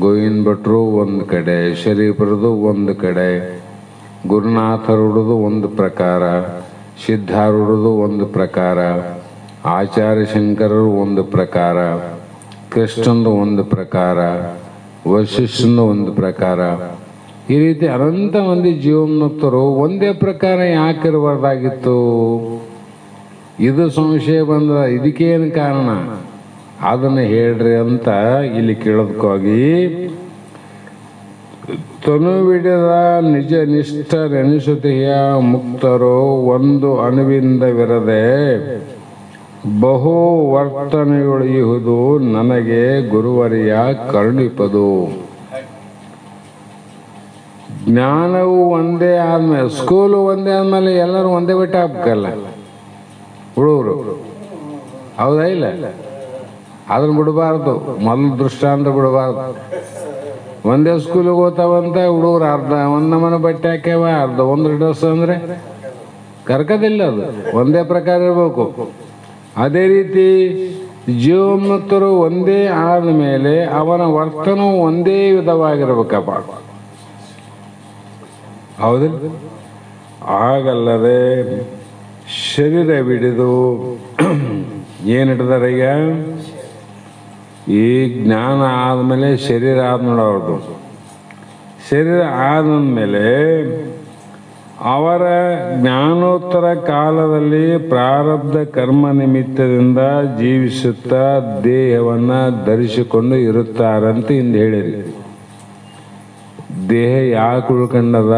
ಗೋವಿಂದ ಭಟ್ರು ಒಂದು ಕಡೆ, ಶರೀಫರದು ಒಂದು ಕಡೆ, ಗುರುನಾಥರುಡುದು ಒಂದು ಪ್ರಕಾರ, ಸಿದ್ಧಾರೂಢದು ಒಂದು ಪ್ರಕಾರ, ಆಚಾರ್ಯ ಶಂಕರರು ಒಂದು ಪ್ರಕಾರ, ಕೃಷ್ಣಂದು ಒಂದು ಪ್ರಕಾರ, ವಶಿಷ್ಠಂದು ಒಂದು ಪ್ರಕಾರ. ಈ ರೀತಿ ಅನಂತ ಮಂದಿ ಜೀವನ್ಮುಕ್ತರು ಒಂದೇ ಪ್ರಕಾರ ಯಾಕಿರಬಾರ್ದಾಗಿತ್ತು? ಇದು ಸಂಶಯ ಬಂದ. ಇದಕ್ಕೇನು ಕಾರಣ ಅದನ್ನು ಹೇಳ್ರಿ ಅಂತ ಇಲ್ಲಿ ಕೇಳೋದಕ್ಕಾಗಿ ತನುವಿಡದ ನಿಜ ನಿಷ್ಠ ನೆನೆಸುತ್ತೆಯ ಮುಕ್ತರು ಒಂದು ಅಣುವಿಂದವಿರದೆ ಬಹು ವರ್ತನೆಯುಳಿಯುವುದು ನನಗೆ ಗುರುವರಿಯ ಕರುಣಿಪದು. ಜ್ಞಾನವು ಒಂದೇ ಆದ್ಮೇಲೆ, ಸ್ಕೂಲು ಒಂದೇ ಆದ್ಮೇಲೆ ಎಲ್ಲರೂ ಒಂದೇ ಬಿಟ್ಟು ಹಾಕ್ಬೇಕಲ್ಲ ಹುಡುಗರು, ಹೌದಾ ಇಲ್ಲ? ಅದನ್ನು ಬಿಡಬಾರ್ದು, ಮೊದಲು ದೃಷ್ಟಾಂತ ಬಿಡಬಾರ್ದು. ಒಂದೇ ಸ್ಕೂಲಿಗೆ ಹೋಗ್ತಾವಂತ ಹುಡುಗರು ಅರ್ಧ ಒಂದು ನಮೂನೆ ಬಟ್ಟೆ ಹಾಕ್ಯಾವ, ಅರ್ಧ ಒಂದು ಡ್ರೆಸ್ ಅಂದರೆ ಕರ್ಕದಿಲ್ಲ. ಅದು ಒಂದೇ ಪ್ರಕಾರ ಇರಬೇಕು. ಅದೇ ರೀತಿ ಜೀವನ್ಮುಕ್ತರು ಒಂದೇ ಆದ ಮೇಲೆ ಅವನ ವರ್ತನವು ಒಂದೇ ವಿಧವಾಗಿರ್ಬೇಕಪ್ಪ, ಹೌದಿಲ್ಲ? ಆಗಲ್ಲದೆ ಶರೀರ ಬಿಡಿದು ಏನು ಹಿಡ್ದಾರ ಈಗ? ಈ ಜ್ಞಾನ ಆದಮೇಲೆ ಶರೀರ ಆದ ನೋಡೋದು. ಶರೀರ ಆದ್ಮೇಲೆ ಅವರ ಜ್ಞಾನೋತ್ತರ ಕಾಲದಲ್ಲಿ ಪ್ರಾರಬ್ಧ ಕರ್ಮ ನಿಮಿತ್ತದಿಂದ ಜೀವಿಸುತ್ತಾ ದೇಹವನ್ನು ಧರಿಸಿಕೊಂಡು ಇರುತ್ತಾರಂತ ಇಂದು ಹೇಳಿರಿ. ದೇಹ ಯಾಕೆ ಉಳ್ಕೊಂಡದ?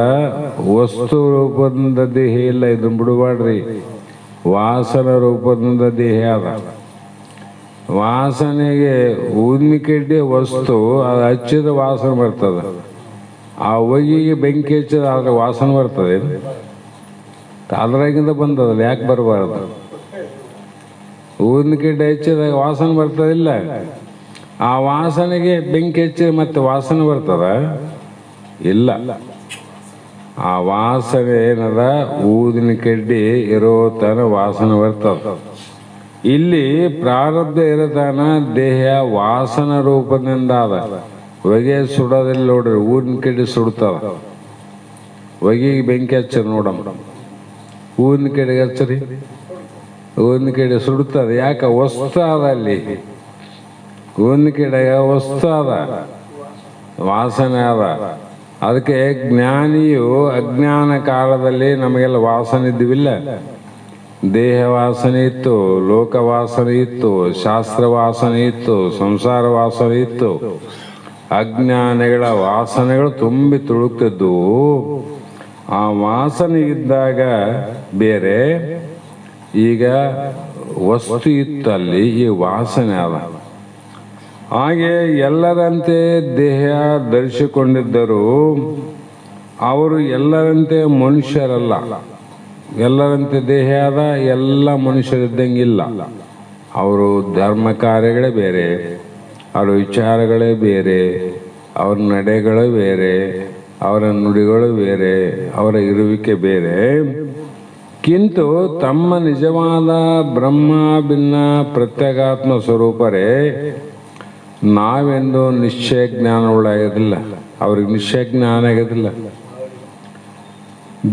ವಸ್ತು ರೂಪದಿಂದ ದೇಹ ಇಲ್ಲ, ಇದನ್ನ ಬಿಡಬಾಡ್ರಿ. ವಾಸನ ರೂಪದಿಂದ ದೇಹ ಅದ. ವಾಸನೆಗೆ ಊದ್ನಿಕೆಡ್ಡಿ ವಸ್ತು ಅದು ಹಚ್ಚಿದ ವಾಸನೆ ಬರ್ತದೆ. ಆ ಹೊಗೆಗೆ ಬೆಂಕಿ ಹಚ್ಚಿದ ಅದ್ರ ವಾಸನೆ ಬರ್ತದೆ. ಅದ್ರಾಗಿಂದ ಬಂದದಲ್ಲ, ಯಾಕೆ ಬರಬಾರ್ದು? ಊದ್ನಿಕೆಡ್ಡಿ ಹಚ್ಚಿದಾಗ ವಾಸನೆ ಬರ್ತದಿಲ್ಲ. ಆ ವಾಸನೆಗೆ ಬೆಂಕಿ ಹಚ್ಚಿದ ಮತ್ತೆ ವಾಸನೆ ಬರ್ತದ? ಇಲ್ಲ. ಆ ವಾಸನೆ ಏನದ? ಊದಿನ ಕಡ್ಡಿ ಇರೋ ತನ ವಾಸನೆ ಬರ್ತದ. ಇಲ್ಲಿ ಪ್ರಾರಬ್ಧ ಇರತಾನ ದೇಹ ವಾಸನ ರೂಪದಿಂದ ಅದ. ಹೊಗೆ ಸುಡೋದಿಲ್ಲ ನೋಡ್ರಿ, ಊದಿನ ಕಡ್ಡಿ ಸುಡ್ತದ. ಹೊಗೆಗೆ ಬೆಂಕಿ ಹಚ್ಚ ನೋಡಮ್ಮ, ಊದಿನ ಕಡೆಗೆ ಹಚ್ಚರಿ, ಊದಿನ ಕಡೆ ಸುಡ್ತದ. ಯಾಕ? ವಸ್ತು ಅದ ಅಲ್ಲಿ. ಊದಿನ ಕಡೆಗ ವಸ್ತು ಅದ, ವಾಸನೆ ಅದ. ಅದಕ್ಕೆ ಜ್ಞಾನಿಯು ಅಜ್ಞಾನ ಕಾಲದಲ್ಲಿ ನಮಗೆಲ್ಲ ವಾಸನೆ ಇದ್ದಿವಿಲ್ಲ. ದೇಹ ವಾಸನೆ ಇತ್ತು, ಲೋಕ ವಾಸನೆ ಇತ್ತು, ಶಾಸ್ತ್ರ ವಾಸನೆ ಇತ್ತು, ಸಂಸಾರ ವಾಸನೆ ಇತ್ತು. ಅಜ್ಞಾನಿಗಳ ವಾಸನೆಗಳು ತುಂಬಿ ತುಳುಕ್ತಿದ್ವು. ಆ ವಾಸನೆ ಇದ್ದಾಗ ಬೇರೆ, ಈಗ ವಸ್ತು ಇತ್ತಲ್ಲಿ, ಈ ವಾಸನೆ ಅದ. ಹಾಗೆ ಎಲ್ಲರಂತೆ ದೇಹ ಧರಿಸಿಕೊಂಡಿದ್ದರು. ಅವರು ಎಲ್ಲರಂತೆ ಮನುಷ್ಯರಲ್ಲ. ಎಲ್ಲರಂತೆ ದೇಹ ಅದ, ಎಲ್ಲ ಮನುಷ್ಯರಿದ್ದಂಗಿಲ್ಲ. ಅವರು ಧರ್ಮ ಕಾರ್ಯಗಳೇ ಬೇರೆ, ಅವರ ವಿಚಾರಗಳೇ ಬೇರೆ, ಅವರ ನಡೆಗಳು ಬೇರೆ, ಅವರ ನುಡಿಗಳು ಬೇರೆ, ಅವರ ಇರುವಿಕೆ ಬೇರೆ. ಕಿಂತು ತಮ್ಮ ನಿಜವಾದ ಬ್ರಹ್ಮ ಭಿನ್ನ ಪ್ರತ್ಯೇಗಾತ್ಮ ಸ್ವರೂಪರೇ ನಾವೆಂದು ನಿಶ್ಚಯ ಜ್ಞಾನವುಳ್ಳಾಗೋದಿಲ್ಲ. ಅವ್ರಿಗೆ ನಿಶ್ಚಯ ಜ್ಞಾನ ಆಗೋದಿಲ್ಲ.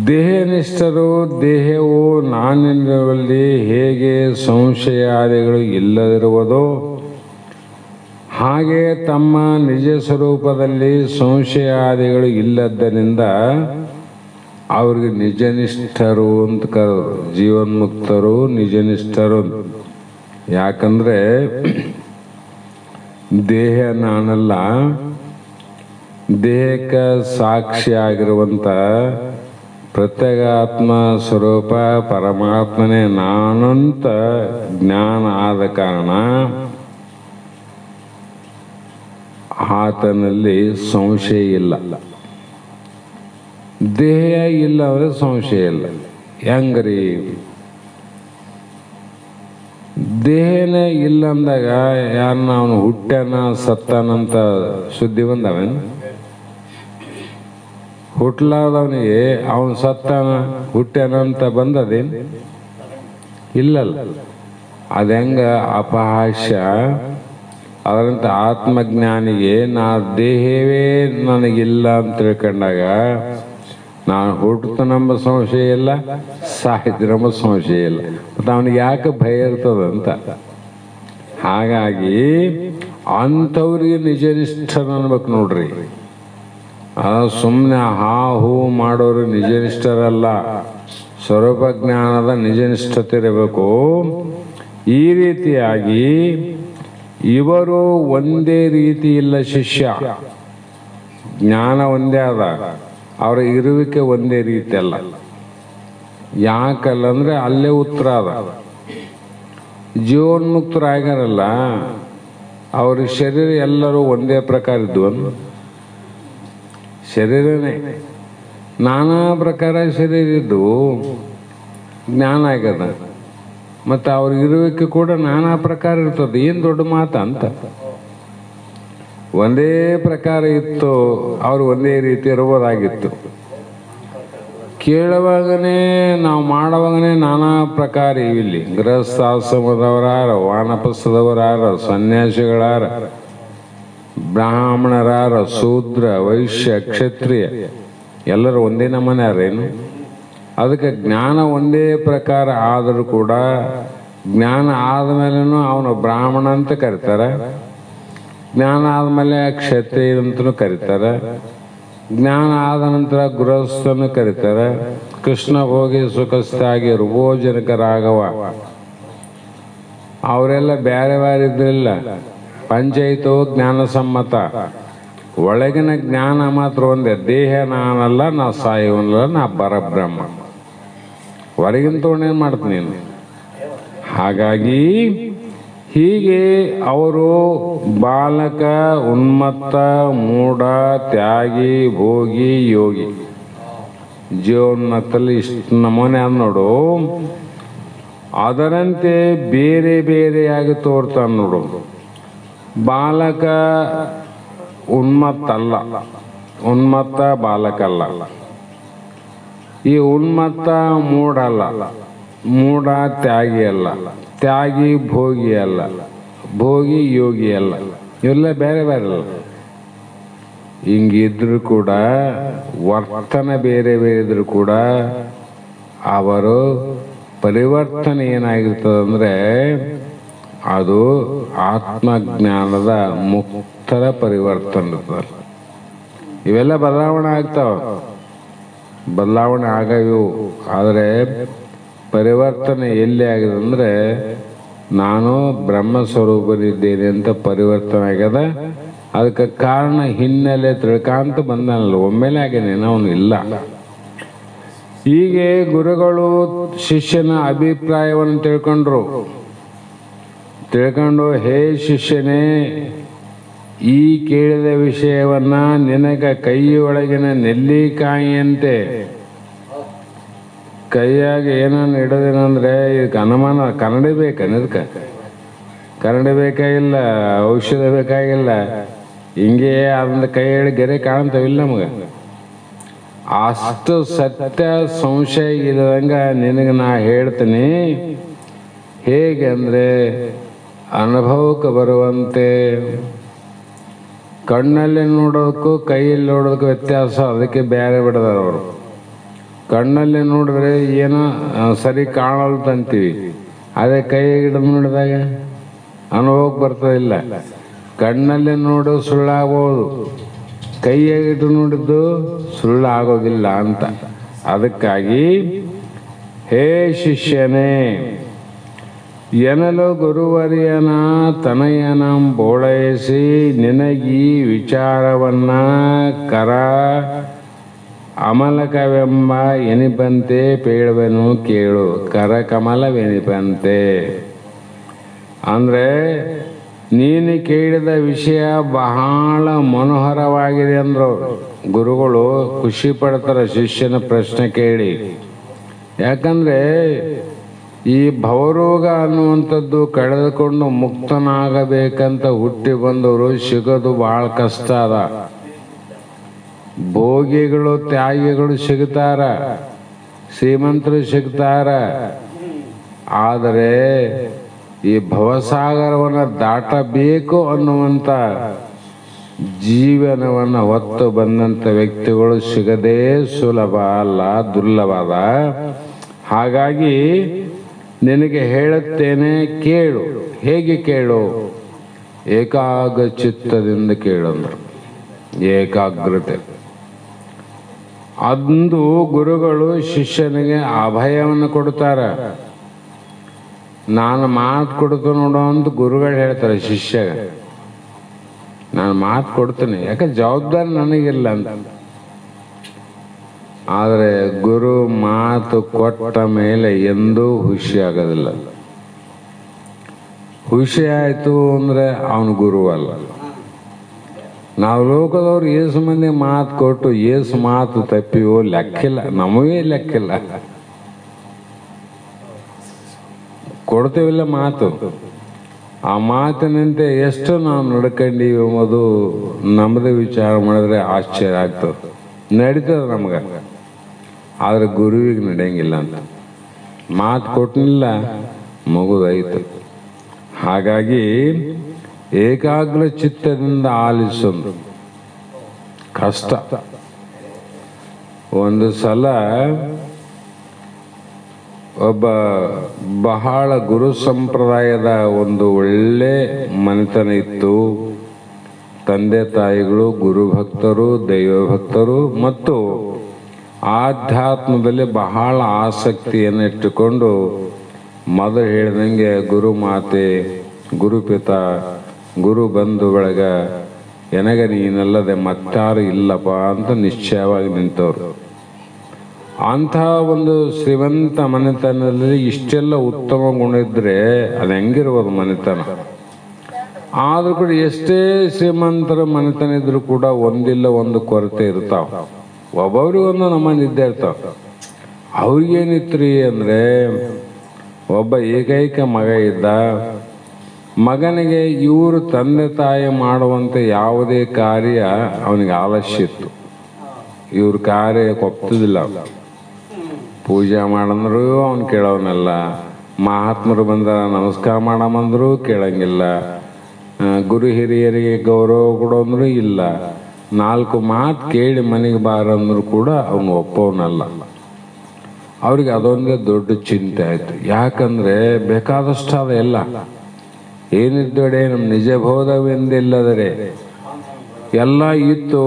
ದೇಹನಿಷ್ಠರು ದೇಹವು ನಾನೆನ್ನುವಲ್ಲಿ ಹೇಗೆ ಸಂಶಯಾದಿಗಳು ಇಲ್ಲದಿರುವುದೋ ಹಾಗೆ ತಮ್ಮ ನಿಜ ಸ್ವರೂಪದಲ್ಲಿ ಸಂಶಯಾದಿಗಳು ಇಲ್ಲದ್ದರಿಂದ ಅವ್ರಿಗೆ ನಿಜನಿಷ್ಠರು ಅಂತ ಕರೆದರು. ಜೀವನ್ಮುಕ್ತರು, ನಿಜನಿಷ್ಠರು. ಯಾಕಂದ್ರೆ ದೇಹ ನಾನಲ್ಲ, ದೇಹಕ್ಕೆ ಸಾಕ್ಷಿಯಾಗಿರುವಂಥ ಪ್ರತ್ಯೇಗಾತ್ಮ ಸ್ವರೂಪ ಪರಮಾತ್ಮನೇ ನಾನಂತ ಜ್ಞಾನ ಆದ ಕಾರಣ ಆತನಲ್ಲಿ ಸಂಶಯ ಇಲ್ಲ. ದೇಹ ಇಲ್ಲ ಅಂದರೆ ಸಂಶಯ ಇಲ್ಲ. ಹೆಂಗ್ರಿ? ದೇಹನೇ ಇಲ್ಲ ಅಂದಾಗ ಯಾರನ್ನ ಅವನು ಹುಟ್ಟ್ಯಾನ ಸತ್ತಾನಂತ ಸುದ್ದಿ ಬಂದವನ್? ಹುಟ್ಲಾದವನಿಗೆ ಅವನು ಸತ್ತಾನ ಹುಟ್ಟ್ಯಾನಂತ ಬಂದದೇನು? ಇಲ್ಲಲ್ಲ. ಅದು ಹೆಂಗ ಅಪಹಾಸ್ಯ. ಅದರಂತ ಆತ್ಮಜ್ಞಾನಿಗೆ ನಾ ದೇಹವೇ ನನಗಿಲ್ಲ ಅಂತ ತಿಳ್ಕೊಂಡಾಗ ನಾನು ಹುಟ್ಟುತ್ತನೆಂಬ ಸಂಶಯ ಇಲ್ಲ, ಸಾಹಿತ್ಯನೆಂಬ ಸಂಶಯ ಇಲ್ಲ. ಮತ್ತು ಅವನಿಗೆ ಯಾಕೆ ಭಯ ಇರ್ತದಂತ. ಹಾಗಾಗಿ ಅಂಥವ್ರಿಗೆ ನಿಜನಿಷ್ಠರು ಅನ್ಬೇಕು ನೋಡ್ರಿ. ಸುಮ್ಮನೆ ಹಾ ಹೂ ಮಾಡೋರು ನಿಜನಿಷ್ಠರಲ್ಲ. ಸ್ವರೂಪ ಜ್ಞಾನದ ನಿಜನಿಷ್ಠತೆ ಇರಬೇಕು. ಈ ರೀತಿಯಾಗಿ ಇವರು ಒಂದೇ ರೀತಿ ಇಲ್ಲ. ಶಿಷ್ಯ ಜ್ಞಾನ ಒಂದೇ ಅದ, ಅವರ ಇರುವಿಕೆ ಒಂದೇ ರೀತಿ ಅಲ್ಲ. ಯಾಕಲ್ಲ ಅಂದ್ರೆ ಅಲ್ಲೇ ಉತ್ತರ ಅದ. ಜೀವನ್ಮುಕ್ತರಾಗ್ಯಾರಲ್ಲ, ಅವ್ರ ಶರೀರ ಎಲ್ಲರೂ ಒಂದೇ ಪ್ರಕಾರ ಇದ್ವು. ಶರೀರನೇ ನಾನಾ ಪ್ರಕಾರ ಶರೀರ ಇದ್ದು ಜ್ಞಾನ ಆಗ್ಯದ. ಮತ್ತು ಅವ್ರ ಇರುವಿಕೆ ಕೂಡ ನಾನಾ ಪ್ರಕಾರ ಇರ್ತದೆ. ಏನು ದೊಡ್ಡ ಮಾತ ಅಂತ. ಒಂದೇ ಪ್ರಕಾರ ಇತ್ತು, ಅವರು ಒಂದೇ ರೀತಿ ಇರ್ಬೋದಾಗಿತ್ತು. ಕೇಳುವಾಗನೇ ನಾವು ಮಾಡುವಾಗನೇ ನಾನಾ ಪ್ರಕಾರ ಇವಿಲ್ಲಿ. ಗೃಹಸ್ಥಾಶ್ರಮದವರಾರ, ವಾನಪ್ರಸ್ಥದವರಾರ, ಸನ್ಯಾಸಿಗಳಾರ, ಬ್ರಾಹ್ಮಣರಾರ, ಶೂದ್ರ, ವೈಶ್ಯ, ಕ್ಷತ್ರಿಯ ಎಲ್ಲರೂ ಒಂದೇ ನಮೂನೆಯಾರೇನು? ಅದಕ್ಕೆ ಜ್ಞಾನ ಒಂದೇ ಪ್ರಕಾರ ಆದರೂ ಕೂಡ ಜ್ಞಾನ ಆದಮೇಲೂ ಅವನು ಬ್ರಾಹ್ಮಣ ಅಂತ ಕರೀತಾರೆ, ಜ್ಞಾನ ಆದಮೇಲೆ ಕ್ಷತ್ರಿಯ ಅಂತಲೂ ಕರೀತಾರೆ, ಜ್ಞಾನ ಆದ ನಂತರ ಗೃಹಸ್ಥನ್ನು ಕರೀತಾರೆ. ಕೃಷ್ಣ ಹೋಗಿ ಸುಖಸ್ಥಾಗಿ ರುಭೋಜನಕ ರಾಘವ ಅವರೆಲ್ಲ ಬೇರೆ ಬೇರೆ ಇದ್ರಿಲ್ಲ. ಪಂಚಾಯಿತವು ಜ್ಞಾನ ಸಮ್ಮತ. ಒಳಗಿನ ಜ್ಞಾನ ಮಾತ್ರ ಒಂದೇ, ದೇಹ ನಾನಲ್ಲ, ನಾ ಸಾಯವನಲ್ಲ, ನಾ ಪರಬ್ರಹ್ಮ. ಹೊರಗಿನ ತೊಗೊಂಡೇನು ಮಾಡ್ತೀನಿ ನೀನು? ಹಾಗಾಗಿ ಹೀಗೆ ಅವರು ಬಾಲಕ, ಉನ್ಮತ್ತ, ಮೂಢ, ತ್ಯಾಗಿ, ಭೋಗಿ, ಯೋಗಿ, ಜೀವನದಲ್ಲಿ ಇಷ್ಟು ನಮೂನೆ ಅದ್ ನೋಡು. ಅದರಂತೆ ಬೇರೆ ಬೇರೆಯಾಗಿ ತೋರ್ತಾನೆ ನೋಡು. ಬಾಲಕ ಉನ್ಮತ್ತ ಅಲ್ಲ, ಉನ್ಮತ್ತ ಬಾಲಕ ಅಲ್ಲ. ಈ ಉನ್ಮತ್ತ ಮೂಢ ಅಲ್ಲ, ಮೂಢ ತ್ಯಾಗಿ ಅಲ್ಲ, ತ್ಯಾಗಿ ಭೋಗಿ ಅಲ್ಲ, ಭೋಗಿ ಯೋಗಿ ಅಲ್ಲ. ಇವೆಲ್ಲ ಬೇರೆ ಬೇರೆ ಅಲ್ಲ. ಹಿಂಗಿದ್ರು ಕೂಡ ವರ್ತನೆ ಬೇರೆ ಬೇರೆ ಇದ್ರು ಕೂಡ ಅವರು ಪರಿವರ್ತನೆ ಏನಾಗಿರ್ತದಂದ್ರೆ ಅದು ಆತ್ಮಜ್ಞಾನದ ಮುಕ್ತರ ಪರಿವರ್ತನೆ ಇರ್ತದೆ. ಇವೆಲ್ಲ ಬದಲಾವಣೆ ಆಗ್ತಾವ, ಬದಲಾವಣೆ ಆಗವು. ಆದರೆ ಪರಿವರ್ತನೆ ಎಲ್ಲಿ ಆಗಿದೆ ಅಂದರೆ ನಾನು ಬ್ರಹ್ಮ ಸ್ವರೂಪನಿದ್ದೇನೆ ಅಂತ ಪರಿವರ್ತನೆ ಆಗ್ಯದ. ಅದಕ್ಕೆ ಕಾರಣ ಹಿನ್ನೆಲೆ ತಿಳ್ಕಾಂತ ಬಂದನಲ್ಲ, ಒಮ್ಮೆಲೆ ಆಗ್ಯಾನೇನ ಅವನು ಇಲ್ಲ. ಹೀಗೆ ಗುರುಗಳು ಶಿಷ್ಯನ ಅಭಿಪ್ರಾಯವನ್ನು ತಿಳ್ಕೊಂಡು ಹೇ ಶಿಷ್ಯನೇ, ಈ ಕೇಳಿದ ವಿಷಯವನ್ನ ನಿನಗ ಕೈಯೊಳಗಿನ ನೆಲ್ಲಿಕಾಯಿಯಂತೆ ಕೈಯಾಗ ಏನನ್ನು ಹಿಡದೇನಂದ್ರೆ ಇದಕ್ಕೆ ಅನುಮಾನ. ಕನ್ನಡಿ ಬೇಕನ್ನ, ಇದಕ್ಕೆ ಕನ್ನಡಿ ಬೇಕಾಗಿಲ್ಲ, ಔಷಧ ಬೇಕಾಗಿಲ್ಲ. ಹಿಂಗೆ ಅದನ್ನ ಕೈ ಹಿಡಿ ಗೆರೆ ಕಾಣ್ತಾವಿಲ್ಲ ನಮಗೆ. ಅಷ್ಟು ಸತ್ಯ ಸಂಶಯ ಇಲ್ಲದಂಗ ನಿನಗೆ ನಾ ಹೇಳ್ತೀನಿ. ಹೇಗೆ ಅಂದರೆ ಅನುಭವಕ್ಕೆ ಬರುವಂತೆ. ಕಣ್ಣಲ್ಲಿ ನೋಡೋದಕ್ಕೂ ಕೈಯಲ್ಲಿ ನೋಡೋದಕ್ಕೂ ವ್ಯತ್ಯಾಸ, ಅದಕ್ಕೆ ಬೇರೆ ಬಿಡದಾರ ಅವರು. ಕಣ್ಣಲ್ಲಿ ನೋಡಿದ್ರೆ ಏನೋ ಸರಿ ಕಾಣಲ್ತಂತೀವಿ, ಅದೇ ಕೈ ಹಿಡಿದು ನೋಡಿದಾಗ ಅನುಭವಕ್ಕೆ ಬರ್ತದಿಲ್ಲ. ಕಣ್ಣಲ್ಲಿ ನೋಡೋದು ಸುಳ್ಳಾಗ್ಬೋದು, ಕೈಯಾಗಿಟ್ಟು ನೋಡಿದ್ದು ಸುಳ್ಳಾಗೋದಿಲ್ಲ ಅಂತ. ಅದಕ್ಕಾಗಿ ಹೇ ಶಿಷ್ಯನೇ, ಎನಲು ಗುರುವರಿಯನ ತನಯನಂ ಬೋಳಯಿಸಿ ನಿನಗೀ ವಿಚಾರವನ್ನ ಕರ ಅಮಲಕವೆಂಬ ಎನಿಪಂತೆ ಪೇಳುವೆನು ಕೇಳು. ಕರ ಕಮಲವೆನಿಪಂತೆ ಅಂದರೆ ನೀನು ಕೇಳಿದ ವಿಷಯ ಬಹಳ ಮನೋಹರವಾಗಿದೆ ಅಂದ್ರು ಗುರುಗಳು. ಖುಷಿ ಪಡ್ತಾರೆ ಶಿಷ್ಯನ ಪ್ರಶ್ನೆ ಕೇಳಿ. ಯಾಕಂದ್ರೆ ಈ ಭವರೋಗ ಅನ್ನುವಂಥದ್ದು ಕಳೆದುಕೊಂಡು ಮುಕ್ತನಾಗಬೇಕಂತ ಹುಟ್ಟಿ ಬಂದವರು ಸಿಗೋದು ಬಹಳ ಕಷ್ಟ ಅದ. ಭೋಗಿಗಳು ತ್ಯಾಗಿಗಳು ಸಿಗ್ತಾರ, ಶ್ರೀಮಂತರು ಸಿಗ್ತಾರ. ಆದರೆ ಈ ಭವಸಾಗರವನ್ನು ದಾಟಬೇಕು ಅನ್ನುವಂಥ ಜೀವನವನ್ನು ಹೊತ್ತು ಬಂದಂಥ ವ್ಯಕ್ತಿಗಳು ಸಿಗದೇ ಸುಲಭ ಅಲ್ಲ, ದುರ್ಲಭದ. ಹಾಗಾಗಿ ನಿನಗೆ ಹೇಳುತ್ತೇನೆ, ಕೇಳು. ಹೇಗೆ ಕೇಳು? ಏಕಾಗ್ರ ಚಿತ್ತದಿಂದ ಕೇಳಂದ್ರು. ಏಕಾಗ್ರತೆ ಅಂದು ಗುರುಗಳು ಶಿಷ್ಯನಿಗೆ ಅಭಯವನ್ನು ಕೊಡ್ತಾರೆ. ನಾನು ಮಾತು ಕೊಡ್ತು ನೋಡೋ ಅಂತ ಗುರುಗಳು ಹೇಳ್ತಾರೆ ಶಿಷ್ಯ. ನಾನು ಮಾತು ಕೊಡ್ತೀನಿ, ಯಾಕೆ ಜವಾಬ್ದಾರಿ ನನಗಿಲ್ಲ ಅಂತ. ಆದರೆ ಗುರು ಮಾತು ಕೊಟ್ಟ ಮೇಲೆ ಎಂದೂ ಖುಷಿ ಆಗೋದಿಲ್ಲ. ಖುಷಿ ಆಯಿತು ಅಂದರೆ ಅವನು ಗುರು ಅಲ್ಲ. ನಾವು ಲೋಕದವ್ರು ಏಸು ಮಂದಿ ಮಾತು ಕೊಟ್ಟು ಏಸು ಮಾತು ತಪ್ಪಿವೋ ಲೆಕ್ಕಿಲ್ಲ, ನಮಗೇ ಲೆಕ್ಕಿಲ್ಲ. ಕೊಡ್ತೀವಿಲ್ಲ ಮಾತು. ಆ ಮಾತಿನಂತೆ ಎಷ್ಟು ನಾವು ನಡ್ಕೊಂಡೀವಿ ಎಂಬುದು ನಮ್ಮದೇ ವಿಚಾರ ಮಾಡಿದ್ರೆ ಆಶ್ಚರ್ಯ ಆಗ್ತದೆ. ನಡೀತದೆ ನಮ್ಗೆ, ಆದರೆ ಗುರುವಿಗೆ ನಡೆಯಂಗಿಲ್ಲ ಅಂತ. ಮಾತು ಕೊಟ್ಟನಿಲ್ಲ, ಮುಗುದಾಯಿತು. ಹಾಗಾಗಿ ಏಕಾಗ್ರ ಚಿತ್ತದಿಂದ ಆಲಿಸೋದು ಕಷ್ಟ. ಒಂದು ಸಲ ಒಬ್ಬ ಬಹಳ ಗುರು ಸಂಪ್ರದಾಯದ ಒಂದು ಒಳ್ಳೆ ಮನೆತನ ಇತ್ತು. ತಂದೆ ತಾಯಿಗಳು ಗುರುಭಕ್ತರು, ದೈವಭಕ್ತರು ಮತ್ತು ಆಧ್ಯಾತ್ಮದಲ್ಲಿ ಬಹಳ ಆಸಕ್ತಿಯನ್ನು ಇಟ್ಟುಕೊಂಡು ಮೊದಲು ಹೇಳಿದಂಗೆ ಗುರು ಮಾತೆ, ಗುರುಪಿತ, ಗುರು ಬಂಧು ಬಳಗ ಎನಗ ನೀನಲ್ಲದೆ ಮತ್ತಾರು ಇಲ್ಲಪ್ಪ ಅಂತ ನಿಶ್ಚಯವಾಗಿ ನಿಂತವರು. ಅಂಥ ಒಂದು ಶ್ರೀಮಂತ ಮನೆತನದಲ್ಲಿ ಇಷ್ಟೆಲ್ಲ ಉತ್ತಮ ಗುಣ ಇದ್ದರೆ ಅದು ಹೆಂಗಿರ್ಬೋದು ಮನೆತನ. ಆದರೂ ಕೂಡ ಎಷ್ಟೇ ಶ್ರೀಮಂತರ ಮನೆತನ ಇದ್ರೂ ಕೂಡ ಒಂದಿಲ್ಲ ಒಂದು ಕೊರತೆ ಇರ್ತಾವ. ಒಬ್ಬೊಬ್ರಿಗೊಂದು ನಮ್ಮನೆ ಇದ್ದೇ ಇರ್ತಾವ. ಅವ್ರಿಗೇನಿತ್ರಿ ಅಂದರೆ ಒಬ್ಬ ಏಕೈಕ ಮಗ ಇದ್ದ. ಮಗನಿಗೆ ಇವರು ತಂದೆ ತಾಯಿ ಮಾಡುವಂತೆ ಯಾವುದೇ ಕಾರ್ಯ ಅವನಿಗೆ ಆಲಸ್ಯ ಇತ್ತು. ಇವ್ರ ಕಾರ್ಯ ಒಪ್ತದಿಲ್ಲ. ಪೂಜೆ ಮಾಡಂದ್ರು ಅವನು ಕೇಳೋನಲ್ಲ, ಮಹಾತ್ಮರು ಬಂದ ನಮಸ್ಕಾರ ಮಾಡಮಂದ್ರು ಕೇಳಂಗಿಲ್ಲ, ಗುರು ಹಿರಿಯರಿಗೆ ಗೌರವ ಕೊಡೋಂದ್ರೂ ಇಲ್ಲ, 4 ಮಾತು ಕೇಳಿ ಮನೆಗೆ ಬಾರಂದ್ರು ಕೂಡ ಅವನು ಒಪ್ಪೋನಲ್ಲ. ಅವ್ರಿಗೆ ಅದೊಂದೇ ದೊಡ್ಡ ಚಿಂತೆ ಆಯಿತು. ಯಾಕಂದರೆ ಬೇಕಾದಷ್ಟು ಅದ ಎಲ್ಲ ಏನಿದ್ದಡೆ ನಮ್ಮ ನಿಜ ಬೋಧವೆಂದಿಲ್ಲದರೆ ಎಲ್ಲ ಇತ್ತು,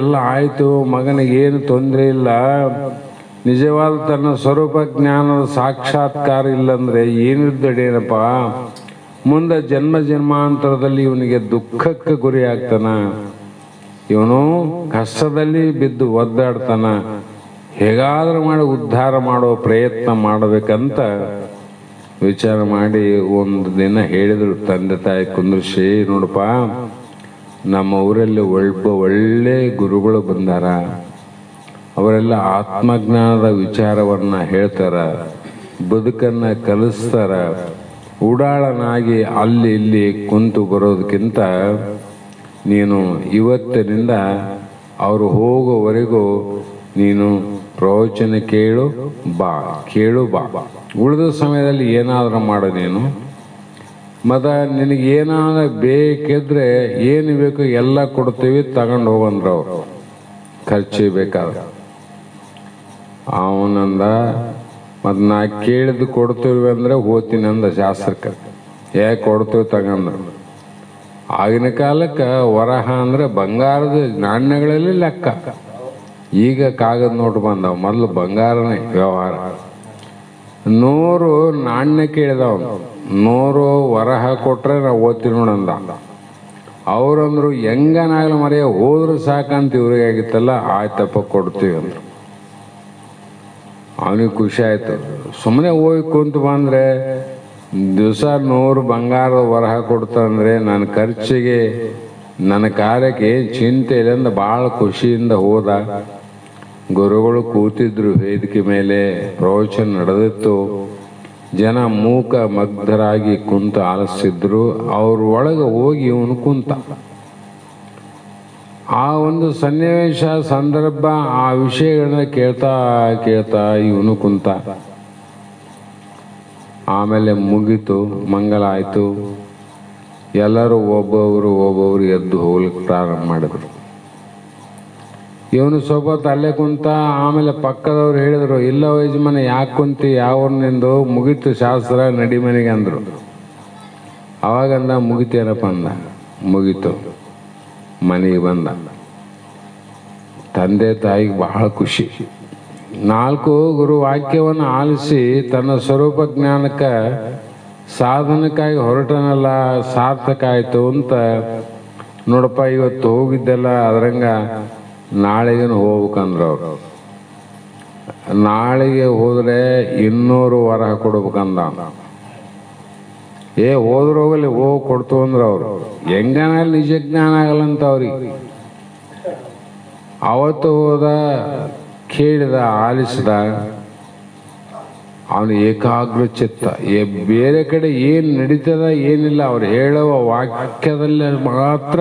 ಎಲ್ಲ ಆಯಿತು, ಮಗನಿಗೆ ಏನು ತೊಂದರೆ ಇಲ್ಲ, ನಿಜವಾದ ತನ್ನ ಸ್ವರೂಪ ಜ್ಞಾನದ ಸಾಕ್ಷಾತ್ಕಾರ ಇಲ್ಲಂದರೆ ಏನಿದ್ದಡೇನಪ್ಪ, ಮುಂದೆ ಜನ್ಮ ಜನ್ಮಾಂತರದಲ್ಲಿ ಇವನಿಗೆ ದುಃಖಕ್ಕೆ ಗುರಿ ಆಗ್ತಾನ, ಇವನು ಕಷ್ಟದಲ್ಲಿ ಬಿದ್ದು ಒದ್ದಾಡ್ತಾನ, ಹೇಗಾದರೂ ಮಾಡಿ ಉದ್ಧಾರ ಮಾಡೋ ಪ್ರಯತ್ನ ಮಾಡಬೇಕಂತ ವಿಚಾರ ಮಾಡಿ ಒಂದು ದಿನ ಹೇಳಿದರು ತಂದೆ ತಾಯಿ ಕುಂದ್ರಿಸಿ, ನೋಡಪ್ಪ ನಮ್ಮ ಊರಲ್ಲಿ ಒಳ್ಳೆ ಗುರುಗಳು ಬಂದಾರ, ಅವರೆಲ್ಲ ಆತ್ಮಜ್ಞಾನದ ವಿಚಾರವನ್ನು ಹೇಳ್ತಾರ, ಬದುಕನ್ನು ಕಲಿಸ್ತಾರ. ಉಡಾಳನಾಗಿ ಅಲ್ಲಿ ಇಲ್ಲಿ ಕುಂತು ಬರೋದಕ್ಕಿಂತ ನೀನು ಇವತ್ತಿನಿಂದ ಅವರು ಹೋಗೋವರೆಗೂ ನೀನು ಪ್ರವಚನ ಕೇಳು ಬಾ. ಉಳಿದ ಸಮಯದಲ್ಲಿ ಏನಾದರೂ ಮಾಡು ನೀನು. ಮತ್ತು ನಿನಗೇನಾದ್ರು ಬೇಕಿದ್ರೆ ಏನು ಬೇಕು ಎಲ್ಲ ಕೊಡ್ತೀವಿ, ತಗೊಂಡು ಹೋಗಂದ್ರು ಅವರು, ಖರ್ಚಿಗೆ ಬೇಕಾದ್ರೆ. ಅವನಂದ ಮತ್ತು ನಾ ಕೇಳಿದ್ದು ಕೊಡ್ತೀವಿ ಅಂದರೆ ಹೋಗ್ತೀನಿ ಅಂದ ಶಾಸ್ತ್ರಕ್ಕೆ. ಯಾಕೆ ಕೊಡ್ತೀವಿ ತಗೊಂಡ್ರು. ಆಗಿನ ಕಾಲಕ್ಕೆ ವರಹ ಅಂದರೆ ಬಂಗಾರದ ನಾಣ್ಯಗಳಲ್ಲಿ ಲೆಕ್ಕ. ಈಗ ಕಾಗದ ನೋಟು ಬಂದವು, ಮೊದಲು ಬಂಗಾರನೇ ವ್ಯವಹಾರ. 100 ನಾಣ್ಯ ಕೇಳಿದವನು, 100 ವರಹ ಕೊಟ್ರೆ ನಾವು ಓದ್ತೀವಿ ನೋಡಂದ. ಅವರಂದ್ರು ಹೆಂಗನಾಗಲಿ ಮರೆಯ ಹೋದ್ರು ಸಾಕಂತ ಇವ್ರಿಗೆ ಆಗಿತ್ತಲ್ಲ, ಆಯ್ತಪ್ಪ ಕೊಡ್ತೀವಿ ಅಂದರು. ಅವನಿಗೆ ಖುಷಿ ಆಯಿತು. ಸುಮ್ಮನೆ ಹೋಗಿ ಕುಂತು ಬಂದರೆ ದಿವಸ 100 ಬಂಗಾರದ ವರಹ ಕೊಡ್ತಾರಂದರೆ ನನ್ನ ಖರ್ಚಿಗೆ ನನ್ನ ಕಾರ್ಯಕ್ಕೆ ಏನು ಚಿಂತೆ ಇಲ್ಲ ಅಂತ ಭಾಳ ಖುಷಿಯಿಂದ ಹೋದ. ಗುರುಗಳು ಕೂತಿದ್ರು ವೇದಿಕೆ ಮೇಲೆ, ಪ್ರವಚನ ನಡೆದಿತ್ತು. ಜನ ಮೂಕ ಮಗ್ಧರಾಗಿ ಕುಂತು ಆಲಿಸ್ತಿದ್ರು. ಅವ್ರ ಒಳಗೆ ಹೋಗಿ ಇವನು ಕುಂತ. ಆ ಒಂದು ಸನ್ನಿವೇಶ ಸಂದರ್ಭ ಆ ವಿಷಯಗಳನ್ನ ಕೇಳ್ತಾ ಇವನು ಕುಂತ. ಆಮೇಲೆ ಮುಗೀತು, ಮಂಗಲ ಆಯಿತು. ಎಲ್ಲರೂ ಒಬ್ಬೊಬ್ರು ಎದ್ದು ಹೋಗ್ಲಿಕ್ಕೆ ಪ್ರಾರಂಭ ಮಾಡಿದ್ರು. ಇವನು ಸ್ವಲ್ಪ ಅಲ್ಲೇ ಕುಂತ. ಆಮೇಲೆ ಪಕ್ಕದವ್ರು ಹೇಳಿದ್ರು, ಇಲ್ಲ ಯಜಮಾನ ಯಾಕೆ ಕುಂತಿ, ಯಾವ್ರನ್ನಿಂದು ಮುಗೀತು ಶಾಸ್ತ್ರ, ನಡಿ ಮನೆಗೆ ಅಂದರು. ಅವಾಗಂದ ಮುಗಿತೇನಪ್ಪ ಅಂದ. ಮುಗೀತು, ಮನೆಗೆ ಬಂದ. ತಂದೆ ತಾಯಿಗೆ ಬಹಳ ಖುಷಿ. 4 ಗುರು ವಾಕ್ಯವನ್ನು ಆಲಿಸಿ ತನ್ನ ಸ್ವರೂಪ ಜ್ಞಾನಕ್ಕೆ ಸಾಧನಕ್ಕಾಗಿ ಹೊರಟನಲ್ಲ, ಸಾರ್ಥಕ ಆಯಿತು ಅಂತ. ನೋಡಪ್ಪ ಇವತ್ತು ಹೋಗಿದ್ದೆಲ್ಲ ಅದರಂಗ ನಾಳೆಗೇನು ಹೋಗ್ಬೇಕಂದ್ರೆ ಅವರು. ನಾಳೆಗೆ ಹೋದರೆ 200 ವರಹ ಕೊಡ್ಬೇಕಂದ. ಹೋದ್ರೆ ಹೋಗಲಿ, ಹೋಗಿ ಕೊಡ್ತು ಅಂದ್ರೆ ಅವರು ಹೆಂಗನಲ್ಲಿ ನಿಜ ಜ್ಞಾನ ಆಗಲ್ಲಂತ ಅವ್ರಿಗೆ. ಅವತ್ತು ಹೋದ, ಕೇಳಿದ, ಆಲಿಸಿದ. ಅವನು ಏಕಾಗ್ರ ಚಿತ್ತ. ಬೇರೆ ಕಡೆ ಏನು ನಡೀತದ ಏನಿಲ್ಲ, ಅವ್ರು ಹೇಳುವ ವಾಕ್ಯದಲ್ಲಿ ಮಾತ್ರ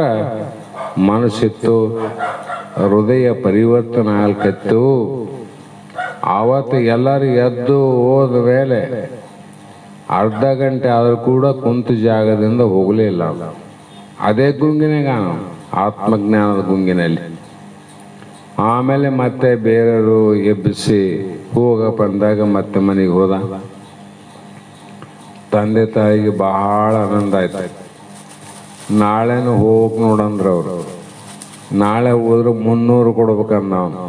ಮನಸ್ಸಿತ್ತು. ಹೃದಯ ಪರಿವರ್ತನೆ ಆಗ್ಲಿತ್ತು. ಆವತ್ತು ಎಲ್ಲರೂ ಎದ್ದು ಹೋದ ಮೇಲೆ ಅರ್ಧ ಗಂಟೆ ಆದರೂ ಕೂಡ ಕುಂತು ಜಾಗದಿಂದ ಹೋಗಲೇ ಇಲ್ಲ. ಅದೇ ಗುಂಗಿನಾಗ, ಆತ್ಮಜ್ಞಾನದ ಗುಂಗಿನಲ್ಲಿ. ಆಮೇಲೆ ಮತ್ತೆ ಬೇರೆಯವರು ಎಬ್ಬಿಸಿ ಹೋಗಪ್ಪ ಅಂದಾಗ ಮತ್ತೆ ಮನೆಗೆ ಹೋದ. ತಂದೆ ತಾಯಿಗೆ ಬಹಳ ಆನಂದ ಆಯ್ತು. ನಾಳೆನೂ ಹೋಗಕ್ಕೆ ನೋಡಂದ್ರೆ ಅವರು ನಾಳೆ ಹೋದ್ರೆ 300 ಕೊಡ್ಬೇಕಂದ ನಾವು.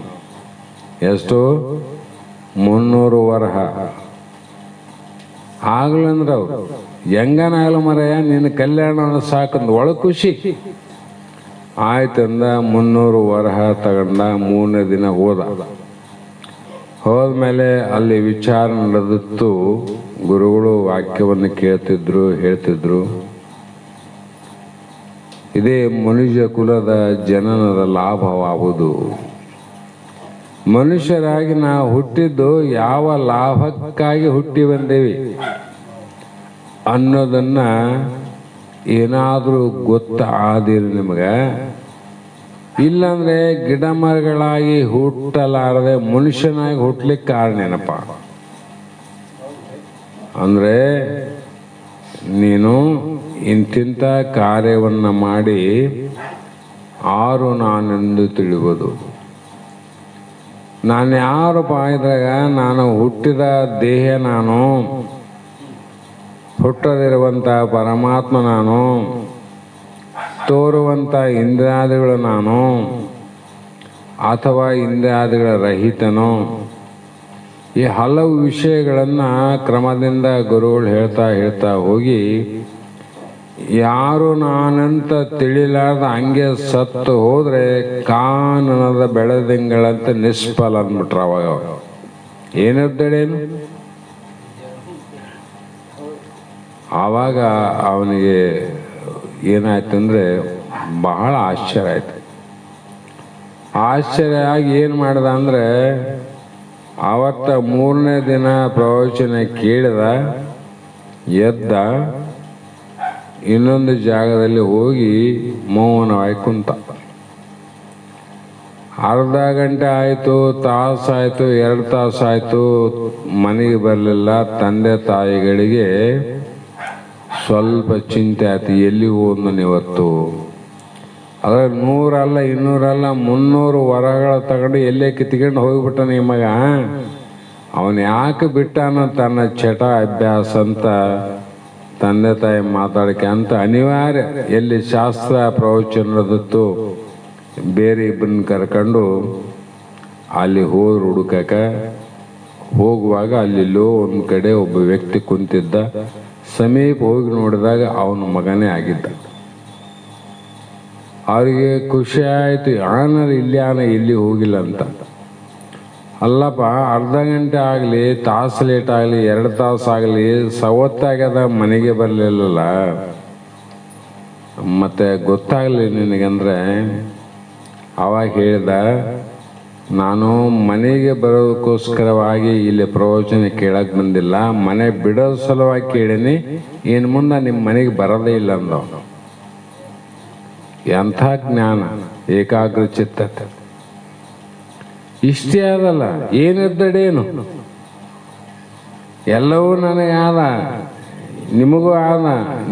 ಎಷ್ಟು? 300 ವರಹ ಆಗ್ಲಂದ್ರೆ ಅವ್ರು ಹೆಂಗನಾಗಲ್ಲ ಮರಯ್ಯ ನಿನ್ನ ಕಲ್ಯಾಣ ಸಾಕಂದು ಒಳ ಖುಷಿ ಆಯ್ತಂದ. 300 ವರಹ ತಗೊಂಡ 3ನೇ ದಿನ ಹೋದ್ಮೇಲೆ ಅಲ್ಲಿ ವಿಚಾರ ನಡೆದಿತ್ತು. ಗುರುಗಳು ವಾಕ್ಯವನ್ನು ಕೇಳ್ತಿದ್ರು, ಹೇಳ್ತಿದ್ರು. ಇದೇ ಮನುಷ್ಯ ಕುಲದ ಜನನದ ಲಾಭವಾಗುವುದು. ಮನುಷ್ಯರಾಗಿ ನಾವು ಹುಟ್ಟಿದ್ದು ಯಾವ ಲಾಭಕ್ಕಾಗಿ ಹುಟ್ಟಿ ಬಂದೇವಿ ಅನ್ನೋದನ್ನ ಏನಾದರೂ ಗೊತ್ತಾದಿರಿ ನಿಮಗೆ? ಇಲ್ಲಾಂದ್ರೆ ಗಿಡ ಮರಗಳಾಗಿ ಹುಟ್ಟಲಾರದೆ ಮನುಷ್ಯನಾಗಿ ಹುಟ್ಟಲಿಕ್ಕೆ ಕಾರಣ ಏನಪ್ಪ ಅಂದ್ರೆ ನೀನು ಇಂತಿಂಥ ಕಾರ್ಯವನ್ನ ಮಾಡಿ ಆರು ನಾನೆಂದು ತಿಳಿಬೋದು. ನಾನು ಯಾರಪ್ಪ ಇದ್ರಾಗ ನಾನು ಹುಟ್ಟಿದ ದೇಹ ನಾನು, ಹುಟ್ಟದಿರುವಂಥ ಪರಮಾತ್ಮ ನಾನು, ತೋರುವಂಥ ಇಂದ್ರಿಯಾದಿಗಳು ನಾನು ಅಥವಾ ಇಂದ್ರಿಯಾದಿಗಳ ರಹಿತನು. ಈ ಹಲವು ವಿಷಯಗಳನ್ನು ಕ್ರಮದಿಂದ ಗುರುಗಳು ಹೇಳ್ತಾ ಹೋಗಿ ಯಾರು ನಾನಂತ ತಿಳಿಲಾರ್ದ ಹಂಗೆ ಸತ್ತು ಹೋದ್ರೆ ಕಾನನದ ಬೆಳೆದಿಂಗಳಂತ ನಿಷ್ಫಲ ಅಂದ್ಬಿಟ್ರ. ಅವಾಗ ಏನಿರ್ತಡೇನು? ಆವಾಗ ಅವನಿಗೆ ಏನಾಯ್ತಂದ್ರೆ ಬಹಳ ಆಶ್ಚರ್ಯ ಆಯ್ತು. ಆಶ್ಚರ್ಯ ಆಗಿ ಏನು ಮಾಡ್ದ ಅಂದ್ರೆ ಆವತ್ತ 3ನೇ ದಿನ ಪ್ರವಚನ ಕೇಳಿದ, ಎದ್ದ, ಇನ್ನೊಂದು ಜಾಗದಲ್ಲಿ ಹೋಗಿ ಮೌನವಾಗಿ ಕುಂತ. ಅರ್ಧ ಗಂಟೆ ಆಯಿತು, ತಾಸಾಯಿತು, 2 ತಾಸಾಯಿತು, ಮನೆಗೆ ಬರಲಿಲ್ಲ. ತಂದೆ ತಾಯಿಗಳಿಗೆ ಸ್ವಲ್ಪ ಚಿಂತೆ ಆಯ್ತು, ಎಲ್ಲಿ ಹೋದ್ನು ಇವತ್ತು. ಅದ್ರ 100 ಅಲ್ಲ 200 ಅಲ್ಲ 300 ವರಗಳ ತಗೊಂಡು ಎಲ್ಲೇ ಕಿತ್ಕೊಂಡು ಹೋಗ್ಬಿಟ್ಟ ನಿಮಗ. ಅವನು ಯಾಕೆ ಬಿಟ್ಟಾನ ತನ್ನ ಚಟ ಅಭ್ಯಾಸ ಅಂತ ತಂದೆ ತಾಯಿ ಮಾತಾಡಕ್ಕೆ ಅಂತ ಅನಿವಾರ್ಯ. ಎಲ್ಲಿ ಶಾಸ್ತ್ರ ಪ್ರವಚನದತ್ತು ಬೇರೆ ಇಬ್ಬರನ್ನ ಕರ್ಕೊಂಡು ಅಲ್ಲಿ ಹೋದ್ರು ಹುಡುಕಕ. ಹೋಗುವಾಗ ಅಲ್ಲಿಲ್ಲೋ ಒಂದು ಕಡೆ ಒಬ್ಬ ವ್ಯಕ್ತಿ ಕುಂತಿದ್ದ. ಸಮೀಪ ಹೋಗಿ ನೋಡಿದಾಗ ಅವನ ಮಗನೇ ಆಗಿದ್ದ. ಅವರಿಗೆ ಖುಷಿ ಆಯಿತು, ಆನರ್ ಇಲ್ಲಿ ಹೋಗಿಲ್ಲ ಅಂತ. ಅಲ್ಲಪ್ಪ, ಅರ್ಧ ಗಂಟೆ ಆಗಲಿ, ತಾಸು ಲೇಟ್ ಆಗಲಿ, 2 ತಾಸು ಆಗಲಿ, ಸವತ್ತಾಗ್ಯದ ಮನೆಗೆ ಬರಲಿಲ್ಲಲ್ಲ, ಮತ್ತೆ ಗೊತ್ತಾಗಲಿ ನಿನಗಂದ್ರೆ. ಅವಾಗ ಹೇಳ್ದ, ನಾನು ಮನೆಗೆ ಬರೋದಕ್ಕೋಸ್ಕರವಾಗಿ ಇಲ್ಲಿ ಪ್ರವಚನ ಕೇಳಕ್ಕೆ ಬಂದಿಲ್ಲ, ಮನೆ ಬಿಡೋದ ಸಲುವಾಗಿ ಕೇಳೀನಿ. ಇನ್ನು ಮುಂದೆ ನಿಮ್ಮ ಮನೆಗೆ ಬರೋದೇ ಇಲ್ಲ ಅಂದವ. ಎಂಥ ಜ್ಞಾನ, ಏಕಾಗ್ರ ಚಿತ್ತ. ಇಷ್ಟೇ ಆದಲ್ಲ, ಏನಿದ್ದಡೇನು ಎಲ್ಲವೂ ನನಗೆ ಆದ, ನಿಮಗೂ ಆದ,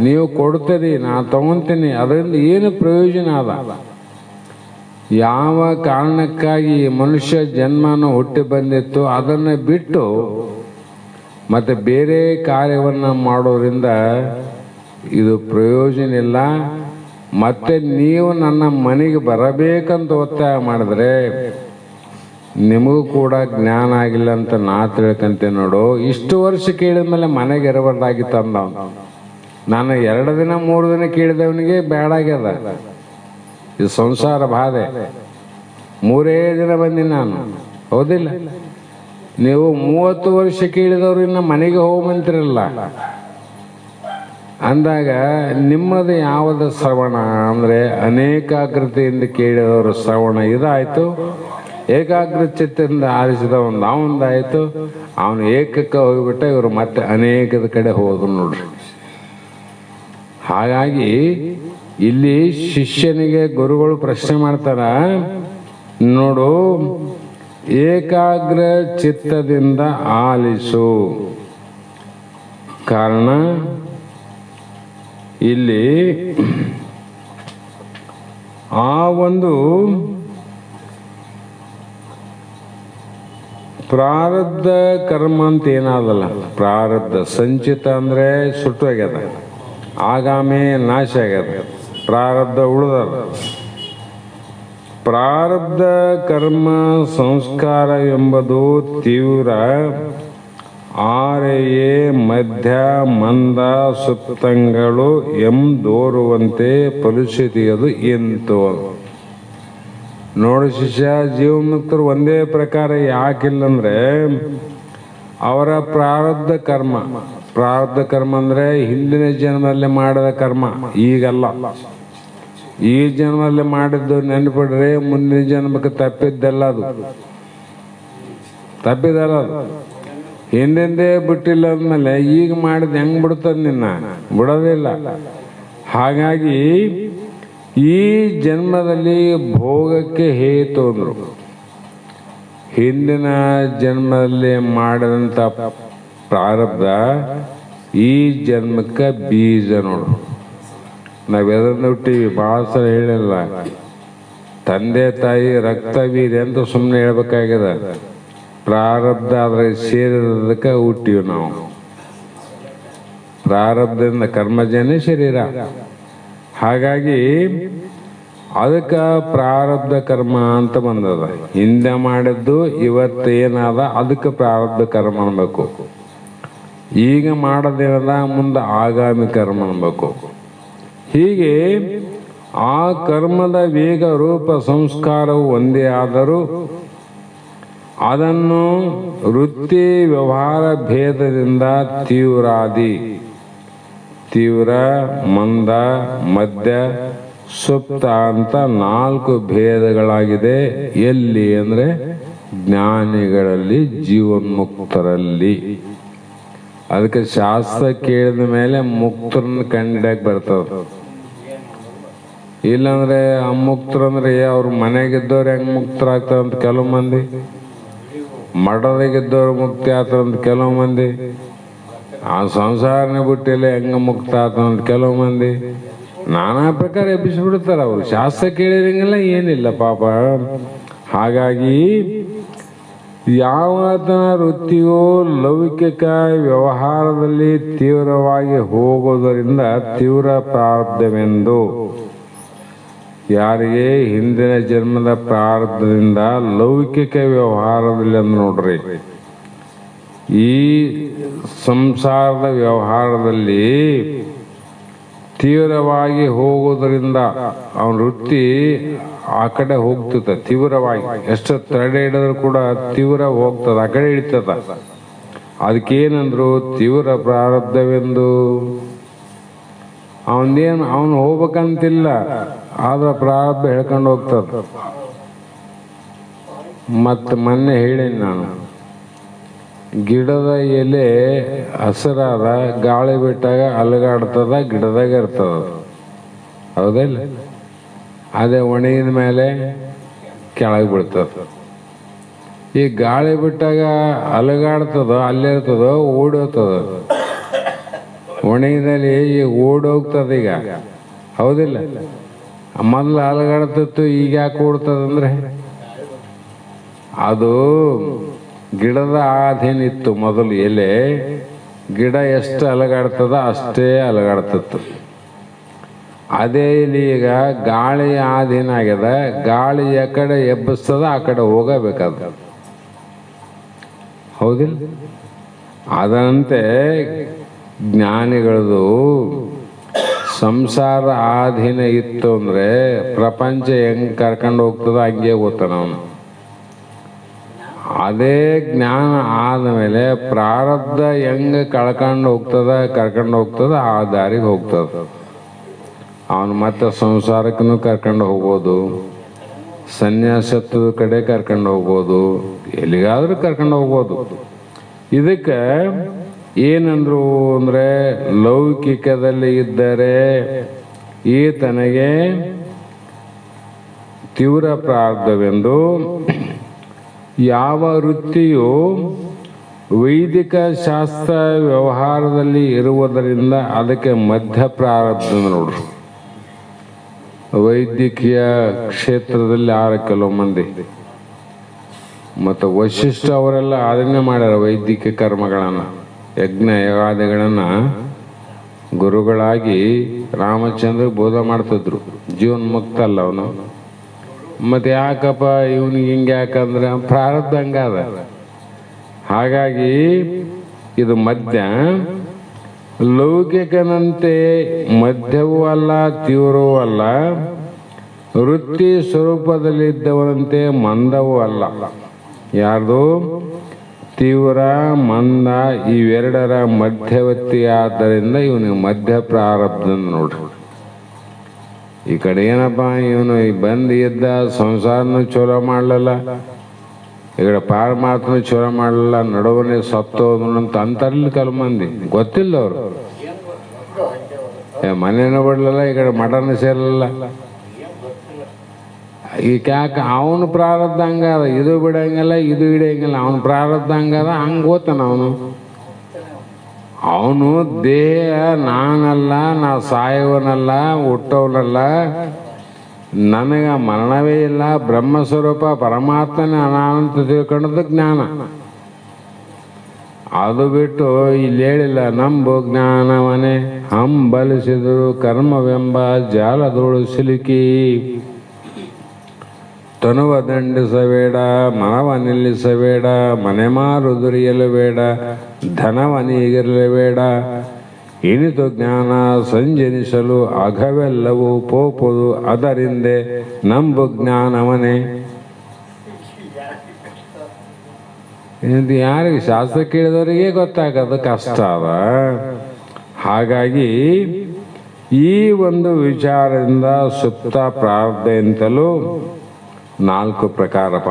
ನೀವು ಕೊಡ್ತೀರಿ, ನಾ ತಗೊಂತೀನಿ, ಅದರಿಂದ ಏನು ಪ್ರಯೋಜನ ಆದ? ಯಾವ ಕಾರಣಕ್ಕಾಗಿ ಮನುಷ್ಯ ಜನ್ಮನ ಹುಟ್ಟಿ ಬಂದಿತ್ತು ಅದನ್ನು ಬಿಟ್ಟು ಮತ್ತೆ ಬೇರೆ ಕಾರ್ಯವನ್ನು ಮಾಡೋದ್ರಿಂದ ಇದು ಪ್ರಯೋಜನ ಇಲ್ಲ. ಮತ್ತೆ ನೀವು ನನ್ನ ಮನೆಗೆ ಬರಬೇಕಂತ ಒತ್ತಾಯ ಮಾಡಿದ್ರೆ ನಿಮಗೂ ಕೂಡ ಜ್ಞಾನ ಆಗಿಲ್ಲ ಅಂತ ನಾ ತಿಳ್ಕಂತೆ ನೋಡು. ಇಷ್ಟು ವರ್ಷ ಕೇಳಿದ ಮೇಲೆ ಮನೆಗೆ ಇರಬಾರ್ದಾಗಿತ್ತು ಅಂದ. ನಾನು 2 ದಿನ 3 ದಿನ ಕೇಳಿದವನಿಗೆ ಬೇಡಾಗ್ಯದ. ಇದು ಸಂಸಾರ ಬಾಧೆ. 3 ದಿನ ಬಂದೀನಿ ನಾನು, ಹೌದಿಲ್ಲ? ನೀವು 30 ವರ್ಷ ಕೇಳಿದವರು ಇನ್ನು ಮನೆಗೆ ಹೋಗ್ಬಂತಿರಲ್ಲ ಅಂದಾಗ ನಿಮ್ಮದು ಯಾವುದು ಶ್ರವಣ ಅಂದರೆ ಅನೇಕಾಗ್ರತೆಯಿಂದ ಕೇಳಿದವರು ಶ್ರವಣ ಇದಾಯಿತು. ಏಕಾಗ್ರ ಚಿತ್ತದಿಂದ ಆರಿಸಿದ ಅವಂದಾಯಿತು. ಅವನು ಏಕಕ್ಕೆ ಹೋಗಿಬಿಟ್ಟ, ಇವರು ಮತ್ತೆ ಅನೇಕದ ಕಡೆ ಹೋದ್ರು ನೋಡ್ರಿ. ಹಾಗಾಗಿ ಇಲ್ಲಿ ಶಿಷ್ಯನಿಗೆ ಗುರುಗಳು ಪ್ರಶ್ನೆ ಮಾಡ್ತಾರ, ನೋಡು, ಏಕಾಗ್ರ ಚಿತ್ತದಿಂದ ಆಲಿಸು. ಕಾರಣ ಇಲ್ಲಿ ಆ ಒಂದು ಪ್ರಾರಬ್ಧ ಕರ್ಮ ಅಂತ ಏನಾದಲ್ಲ, ಪ್ರಾರಬ್ಧ ಸಂಚಿತ ಅಂದರೆ ಸುಟ್ಟೋಗ್ಯದ, ಆಗಾಮಿ ನಾಶ ಆಗ್ಯದ. ಪ್ರಾರಬ್ಧ ಉಳಿದದ. ಪ್ರಾರಬ್ಧ ಕರ್ಮ ಸಂಸ್ಕಾರ ಎಂಬುದು ತೀವ್ರ ಆರೆಯೇ ಮಧ್ಯ ಮಂದ ಸುಪ್ತಂಗಳು ಎಂದೋರುವಂತೆ ಪರಿಸ್ಥಿತಿಯದು ಎಂತು. ನೋಡಿ ಶಿಷ್ಯ, ಜೀವನ್ಮುಕ್ತರು ಒಂದೇ ಪ್ರಕಾರ ಯಾಕಿಲ್ಲಂದ್ರೆ ಅವರ ಪ್ರಾರಬ್ಧ ಕರ್ಮ. ಪ್ರಾರಬ್ಧ ಕರ್ಮ ಅಂದ್ರೆ ಹಿಂದಿನ ಜನ್ಮದಲ್ಲಿ ಮಾಡಿದ ಕರ್ಮ, ಈಗಲ್ಲ. ಈ ಜನ್ಮದಲ್ಲಿ ಮಾಡಿದ್ದು ನೆನಪಿಡ್ರೆ ಮುಂದಿನ ಜನ್ಮಕ್ಕೆ ತಪ್ಪಿದ್ದಲ್ಲ ಅದು, ತಪ್ಪಿದಲ್ಲ ಅದು. ಹಿಂದಿಂದೇ ಬಿಟ್ಟಿಲ್ಲ ಅಂದಮೇಲೆ ಈಗ ಮಾಡಿದ ಹೆಂಗ್ ಬಿಡ್ತದ? ನಿನ್ನ ಬಿಡೋದಿಲ್ಲ. ಹಾಗಾಗಿ ಈ ಜನ್ಮದಲ್ಲಿ ಭೋಗಕ್ಕೆ ಹೇತು ಅಂದ್ರು. ಹಿಂದಿನ ಜನ್ಮದಲ್ಲಿ ಮಾಡಿದಂಥ ಪ್ರಾರಬ್ಧ ಈ ಜನ್ಮಕ್ಕೆ ಬೀಜ. ನೋಡು, ನಾವೆದನ್ನು ಹುಟ್ಟಿವಿ, ಭಾಳ ಸಲ ಹೇಳಿಲ್ಲ. ತಂದೆ ತಾಯಿ ರಕ್ತವೀರ್ಯ ಅಂತ ಸುಮ್ಮನೆ ಹೇಳ್ಬೇಕಾಗ್ಯದ. ಪ್ರಾರಬ್ಧ ಆದ್ರೆ ಸೇರಿದಕ್ಕೆ ಹುಟ್ಟಿವಿ ನಾವು. ಪ್ರಾರಬ್ಧದಿಂದ ಕರ್ಮಜನೇ ಶರೀರ. ಹಾಗಾಗಿ ಅದಕ್ಕೆ ಪ್ರಾರಬ್ಧ ಕರ್ಮ ಅಂತ ಬಂದದ. ಹಿಂದೆ ಮಾಡಿದ್ದು ಇವತ್ತೇನಾದ ಅದಕ್ಕೆ ಪ್ರಾರಬ್ಧ ಕರ್ಮ ಅನ್ಬೇಕು. ಈಗ ಮಾಡೋದೇನದ ಮುಂದೆ ಆಗಾಮಿ ಕರ್ಮ ಅನ್ಬೇಕು. ಹೀಗೆ ಆ ಕರ್ಮದ ವೇಗ ರೂಪ ಸಂಸ್ಕಾರವು ಒಂದೇ ಆದರೂ ಅದನ್ನು ವೃತ್ತಿ ವ್ಯವಹಾರ ಭೇದದಿಂದ ತೀವ್ರ ಮಂದ ಮಧ್ಯ ಸುಪ್ತ ಅಂತ 4 ಭೇದಗಳಾಗಿದೆ. ಎಲ್ಲಿ ಅಂದ್ರೆ ಜ್ಞಾನಿಗಳಲ್ಲಿ, ಜೀವನ್ಮುಕ್ತರಲ್ಲಿ. ಅದಕ್ಕೆ ಶಾಸ್ತ್ರ ಕೇಳಿದ ಮೇಲೆ ಮುಕ್ತರನ್ನ ಕಂಡಿಡಕ್ ಬರ್ತದ. ಇಲ್ಲಾಂದ್ರೆ ಅಮುಕ್ತರಂದ್ರೆ ಅವ್ರ ಮನೆಗಿದ್ದವ್ರು ಹೆಂಗ್ ಮುಕ್ತರಾಗ್ತಾರಂತ ಕೆಲವು ಮಂದಿ, ಮಠದಾಗಿದ್ದವ್ರು ಮುಕ್ತಿ ಆಗ್ತಾರಂತ ಕೆಲವು ಮಂದಿ, ಆ ಸಂಸಾರನೇ ಬಿಟ್ಟಿಲ್ಲ ಹೆಂಗ ಮುಕ್ತ ಆಗ್ತಾರಂತ ಕೆಲವು ಮಂದಿ. ನಾನಾ ಪ್ರಕಾರ ಎಬ್ಬಿಸ್ಬಿಡ್ತಾರ ಅವರು. ಶಾಸ್ತ್ರ ಕೇಳಿರಂಗಿಲ್ಲ, ಏನಿಲ್ಲ ಪಾಪ. ಹಾಗಾಗಿ ಯಾವತನ ವೃತ್ತಿಯೋ ಲೌಕಿಕ ವ್ಯವಹಾರದಲ್ಲಿ ತೀವ್ರವಾಗಿ ಹೋಗೋದರಿಂದ ತೀವ್ರ ಪ್ರಾರಬ್ಧವೆಂದು. ಯಾರಿಗೆ ಹಿಂದಿನ ಜನ್ಮದ ಪ್ರಾರಬ್ಧದಿಂದ ಲೌಕಿಕ ವ್ಯವಹಾರದಲ್ಲಿ ಅಂದ್ ನೋಡ್ರಿ, ಈ ಸಂಸಾರದ ವ್ಯವಹಾರದಲ್ಲಿ ತೀವ್ರವಾಗಿ ಹೋಗೋದ್ರಿಂದ ಅವನ ವೃತ್ತಿ ಆ ಕಡೆ ಹೋಗ್ತದ. ತೀವ್ರವಾಗಿ ಎಷ್ಟು ತಡೆ ಹಿಡಿದ್ರು ಕೂಡ ತೀವ್ರ ಹೋಗ್ತದ, ಆ ಕಡೆ ಹಿಡಿತದ. ಅದಕ್ಕೇನಂದ್ರು ತೀವ್ರ ಪ್ರಾರಬ್ಧವೆಂದು. ಅವನು ಹೋಗ್ಬೇಕಂತಿಲ್ಲ, ಆದ್ರೆ ಪ್ರಾರಬ್ಧ ಹೇಳ್ಕೊಂಡು ಹೋಗ್ತದ. ಮತ್ತೆ ಮೊನ್ನೆ ಹೇಳೀನಿ ನಾನು, ಗಿಡದ ಎಲೆ ಹಸಿರಾದ ಗಾಳಿ ಬಿಟ್ಟಾಗ ಅಲಗಾಡ್ತದ, ಗಿಡದಾಗ ಇರ್ತದ, ಹೌದಿಲ್ಲ? ಅದೇ ಒಣಗಿದ ಮೇಲೆ ಕೆಳಗೆ ಬೀಳ್ತದ. ಈ ಗಾಳಿ ಬಿಟ್ಟಾಗ ಅಲಗಾಡ್ತದ, ಅಲ್ಲೇ ಇರ್ತದ, ಓಡೋಗ್ತದ. ಒಣಗಿದಲ್ಲಿ ಈಗ ಓಡೋಗ್ತದ ಈಗ, ಹೌದಿಲ್ಲ? ಮೊದಲು ಅಲಗಾಡ್ತಿತ್ತು, ಈಗ ಯಾಕೆ ಓಡ್ತದಂದ್ರೆ ಅದು ಗಿಡದ ಆಧೀನಿತ್ತು. ಮೊದಲು ಎಲೆ ಗಿಡ ಎಷ್ಟು ಅಲಗಾಡ್ತದ ಅಷ್ಟೇ ಅಲಗಾಡ್ತಿತ್ತು. ಅದೇ ಇಲ್ಲಿ ಈಗ ಗಾಳಿ ಆಧೀನ ಆಗ್ಯದ, ಗಾಳಿ ಆ ಕಡೆ ಎಬ್ಬಿಸ್ತದ, ಆ ಕಡೆ ಹೋಗಬೇಕಾದ, ಹೌದಿಲ್ಲ? ಅದರಂತೆ ಜ್ಞಾನಿಗಳದು ಸಂಸಾರ ಆಧೀನ ಇತ್ತು ಅಂದ್ರೆ ಪ್ರಪಂಚ ಹೆಂಗ್ ಕರ್ಕೊಂಡು ಹೋಗ್ತದ ಹಂಗೆ ಹೋಗ್ತಾನ ಅವನು. ಅದೇ ಜ್ಞಾನ ಆದಮೇಲೆ ಪ್ರಾರಬ್ಧ ಹೆಂಗ ಕರ್ಕೊಂಡು ಹೋಗ್ತದ ಆ ದಾರಿಗೆ ಹೋಗ್ತದ. ಅವನು ಮತ್ತೆ ಸಂಸಾರಕ್ಕೂ ಕರ್ಕೊಂಡು ಹೋಗ್ಬೋದು, ಸನ್ಯಾಸತ್ವದ ಕಡೆ ಕರ್ಕೊಂಡು ಹೋಗ್ಬೋದು, ಎಲ್ಲಿಗಾದ್ರೂ ಕರ್ಕೊಂಡು ಹೋಗ್ಬೋದು. ಇದಕ್ಕೆ ಏನಂದ್ರು ಅಂದ್ರೆ, ಲೌಕಿಕದಲ್ಲಿ ಇದ್ದರೆ ಈತನಿಗೆ ತೀವ್ರ ಪ್ರಾರಬ್ಧವೆಂದು. ಯಾವ ವೃತ್ತಿಯು ವೈದಿಕ ಶಾಸ್ತ್ರ ವ್ಯವಹಾರದಲ್ಲಿ ಇರುವುದರಿಂದ ಅದಕ್ಕೆ ಮಧ್ಯ ಪ್ರಾರಬ್ಧ. ನೋಡ್ರಿ, ವೈದ್ಯಕೀಯ ಕ್ಷೇತ್ರದಲ್ಲಿ ಕೆಲವು ಮಂದಿ, ಮತ್ತು ವಶಿಷ್ಠ ಅವರೆಲ್ಲ ಅದನ್ನೇ ಮಾಡ್ಯಾರ. ವೈದ್ಯಕೀಯ ಕರ್ಮಗಳನ್ನ, ಯಜ್ಞ ಯಾಗಾದಿಗಳನ್ನ ಗುರುಗಳಾಗಿ ರಾಮಚಂದ್ರ ಬೋಧ ಮಾಡ್ತಿದ್ರು. ಜೀವನ್ ಮುಕ್ತ ಅಲ್ಲ ಅವನು. ಮತ್ತೆ ಯಾಕಪ್ಪ ಇವನಿಗೆ ಹಿಂಗೆ ಯಾಕಂದ್ರೆ ಪ್ರಾರಬ್ಧ ಹಂಗಾದ. ಹಾಗಾಗಿ ಇದು ಮಧ್ಯ ಲೌಕಿಕನಂತೆ ಮಧ್ಯವೂ ಅಲ್ಲ ತೀವ್ರವೂ ಅಲ್ಲ, ವೃತ್ತಿ ಸ್ವರೂಪದಲ್ಲಿದ್ದವನಂತೆ ಮಂದವೂ ಅಲ್ಲ. ಯಾರ್ದು? ತೀವ್ರ ಮಂದ ಇವೆರಡರ ಮಧ್ಯವರ್ತಿ. ಆದ್ದರಿಂದ ಇವನಿಗೆ ಮಧ್ಯ ಪ್ರಾರಬ್ಧ ನೋಡ್ರಿ. ಈ ಕಡೆ ಏನಪ್ಪ ಇವನು ಬಂದು ಇದ್ದ ಸಂಸಾರನೂ ಚಲೋ ಮಾಡಲಿಲ್ಲ, ಈ ಕಡೆ ಪಾರಮಾತ್ಮನೂ ಚಲೋ ಮಾಡಲಿಲ್ಲ, ನಡುವನೇ ಸತ್ತೋದು ಅಂತ ಅಂತಾರಲ್ಲಿ ಕೆಲವು ಮಂದಿ. ಗೊತ್ತಿಲ್ಲ ಅವರು. ಮನೇನೂ ಬಿಡಲಿಲ್ಲ, ಈ ಕಡೆ ಮಠನೂ ಸೇರಲಿಲ್ಲ. ಈಗ ಯಾಕೆ ಅವನು ಪ್ರಾರಬ್ಧ ಹಂಗದ, ಇದು ಬಿಡಂಗಿಲ್ಲ ಇದು ಹಿಡಿಯಂಗಿಲ್ಲ. ಅವನು ಪ್ರಾರಬ್ಧ ಹಂಗದ, ಹಂಗೆ ಓದ್ತಾನ ಅವನು ದೇಹ ನಾನಲ್ಲ, ನಾ ಸಾಯವನಲ್ಲ, ಹುಟ್ಟವನಲ್ಲ, ನನಗೆ ಮರಣವೇ ಇಲ್ಲ, ಬ್ರಹ್ಮಸ್ವರೂಪ ಪರಮಾತ್ಮನ ಅನಾನಂತ ತಿಳ್ಕೊಂಡದ್ದು ಜ್ಞಾನ. ಅದು ಬಿಟ್ಟು ಇಲ್ಲಿ ಹೇಳಿಲ್ಲ, ನಂಬು ಜ್ಞಾನವನೇ ಹಂಬಲಿಸಿದರು ಕರ್ಮವೆಂಬ ಜಾಲದೋಳು ಸಿಲುಕಿ. ತನುವ ದಂಡಿಸಬೇಡ, ಮನವ ನಿಲ್ಲಿಸಬೇಡ, ಮನೆ ಮಾರು ದುರಿಯಲಬೇಡ, ಧನವ ನೀಗಿರಲೇಬೇಡ. ಇನಿತು ಜ್ಞಾನ ಸಂಜನಿಸಲು ಅಘವೆಲ್ಲವೂ ಪೋಪುದು ಅದರಿಂದೆ ನಂಬು ಜ್ಞಾನವನೇ. ಇದು ಯಾರಿಗೆ? ಶಾಸ್ತ್ರ ಕೇಳಿದವರಿಗೆ ಗೊತ್ತಾಗೋದು ಕಷ್ಟ ಅದ. ಹಾಗಾಗಿ ಈ ಒಂದು ವಿಚಾರದಿಂದ ಸುಪ್ತ ಪ್ರಾರಬ್ಧ ಅಂತಲೂ 4 ಪ್ರಕಾರಪ್ಪ.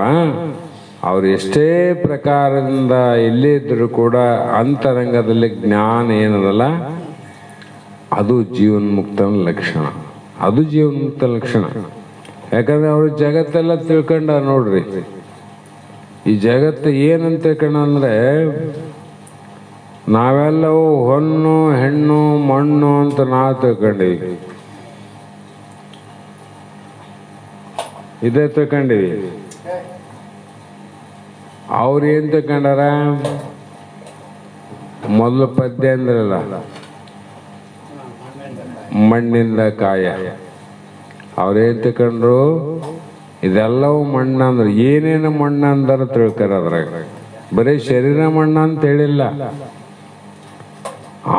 ಅವ್ರು ಎಷ್ಟೇ ಪ್ರಕಾರದಿಂದ ಎಲ್ಲಿದ್ದರೂ ಕೂಡ ಅಂತರಂಗದಲ್ಲಿ ಜ್ಞಾನ ಏನದಲ್ಲ ಅದು ಜೀವನ್ಮುಕ್ತನ ಲಕ್ಷಣ. ಅದು ಜೀವನ್ಮುಕ್ತ ಲಕ್ಷಣ. ಯಾಕಂದ್ರೆ ಅವರು ಜಗತ್ತೆಲ್ಲ ತಿಳ್ಕೊಂಡ ನೋಡ್ರಿ. ಈ ಜಗತ್ತು ಏನಂತ ತಿಳ್ಕೊಂಡ ಅಂದ್ರೆ ನಾವೆಲ್ಲವೂ ಹೊನ್ನು ಹೆಣ್ಣು ಮಣ್ಣು ಅಂತ ನಾವು ತಿಳ್ಕೊಂಡಿವಿ. ಇದೇ ತಿಳ್ಕೊಂಡಿವಿ. ಅವ್ರು ಏನ್ ತಿಳ್ಕೊಂಡಾರ? ಮೊದಲು ಪದ್ಯ ಅಂದ್ರಲ್ಲ, ಮಣ್ಣಿಂದ ಕಾಯ. ಅವ್ರೇನ್ ತಿಳ್ಕೊಂಡ್ರು? ಇದೆಲ್ಲವೂ ಮಣ್ಣ ಅಂದ್ರೆ ಏನೇನು ಮಣ್ಣ ಅಂದಾರ ತಿಳ್ಕರ. ಅದ್ರಾಗ ಬರೀ ಶರೀರ ಮಣ್ಣ ಅಂತ ಹೇಳಿಲ್ಲ.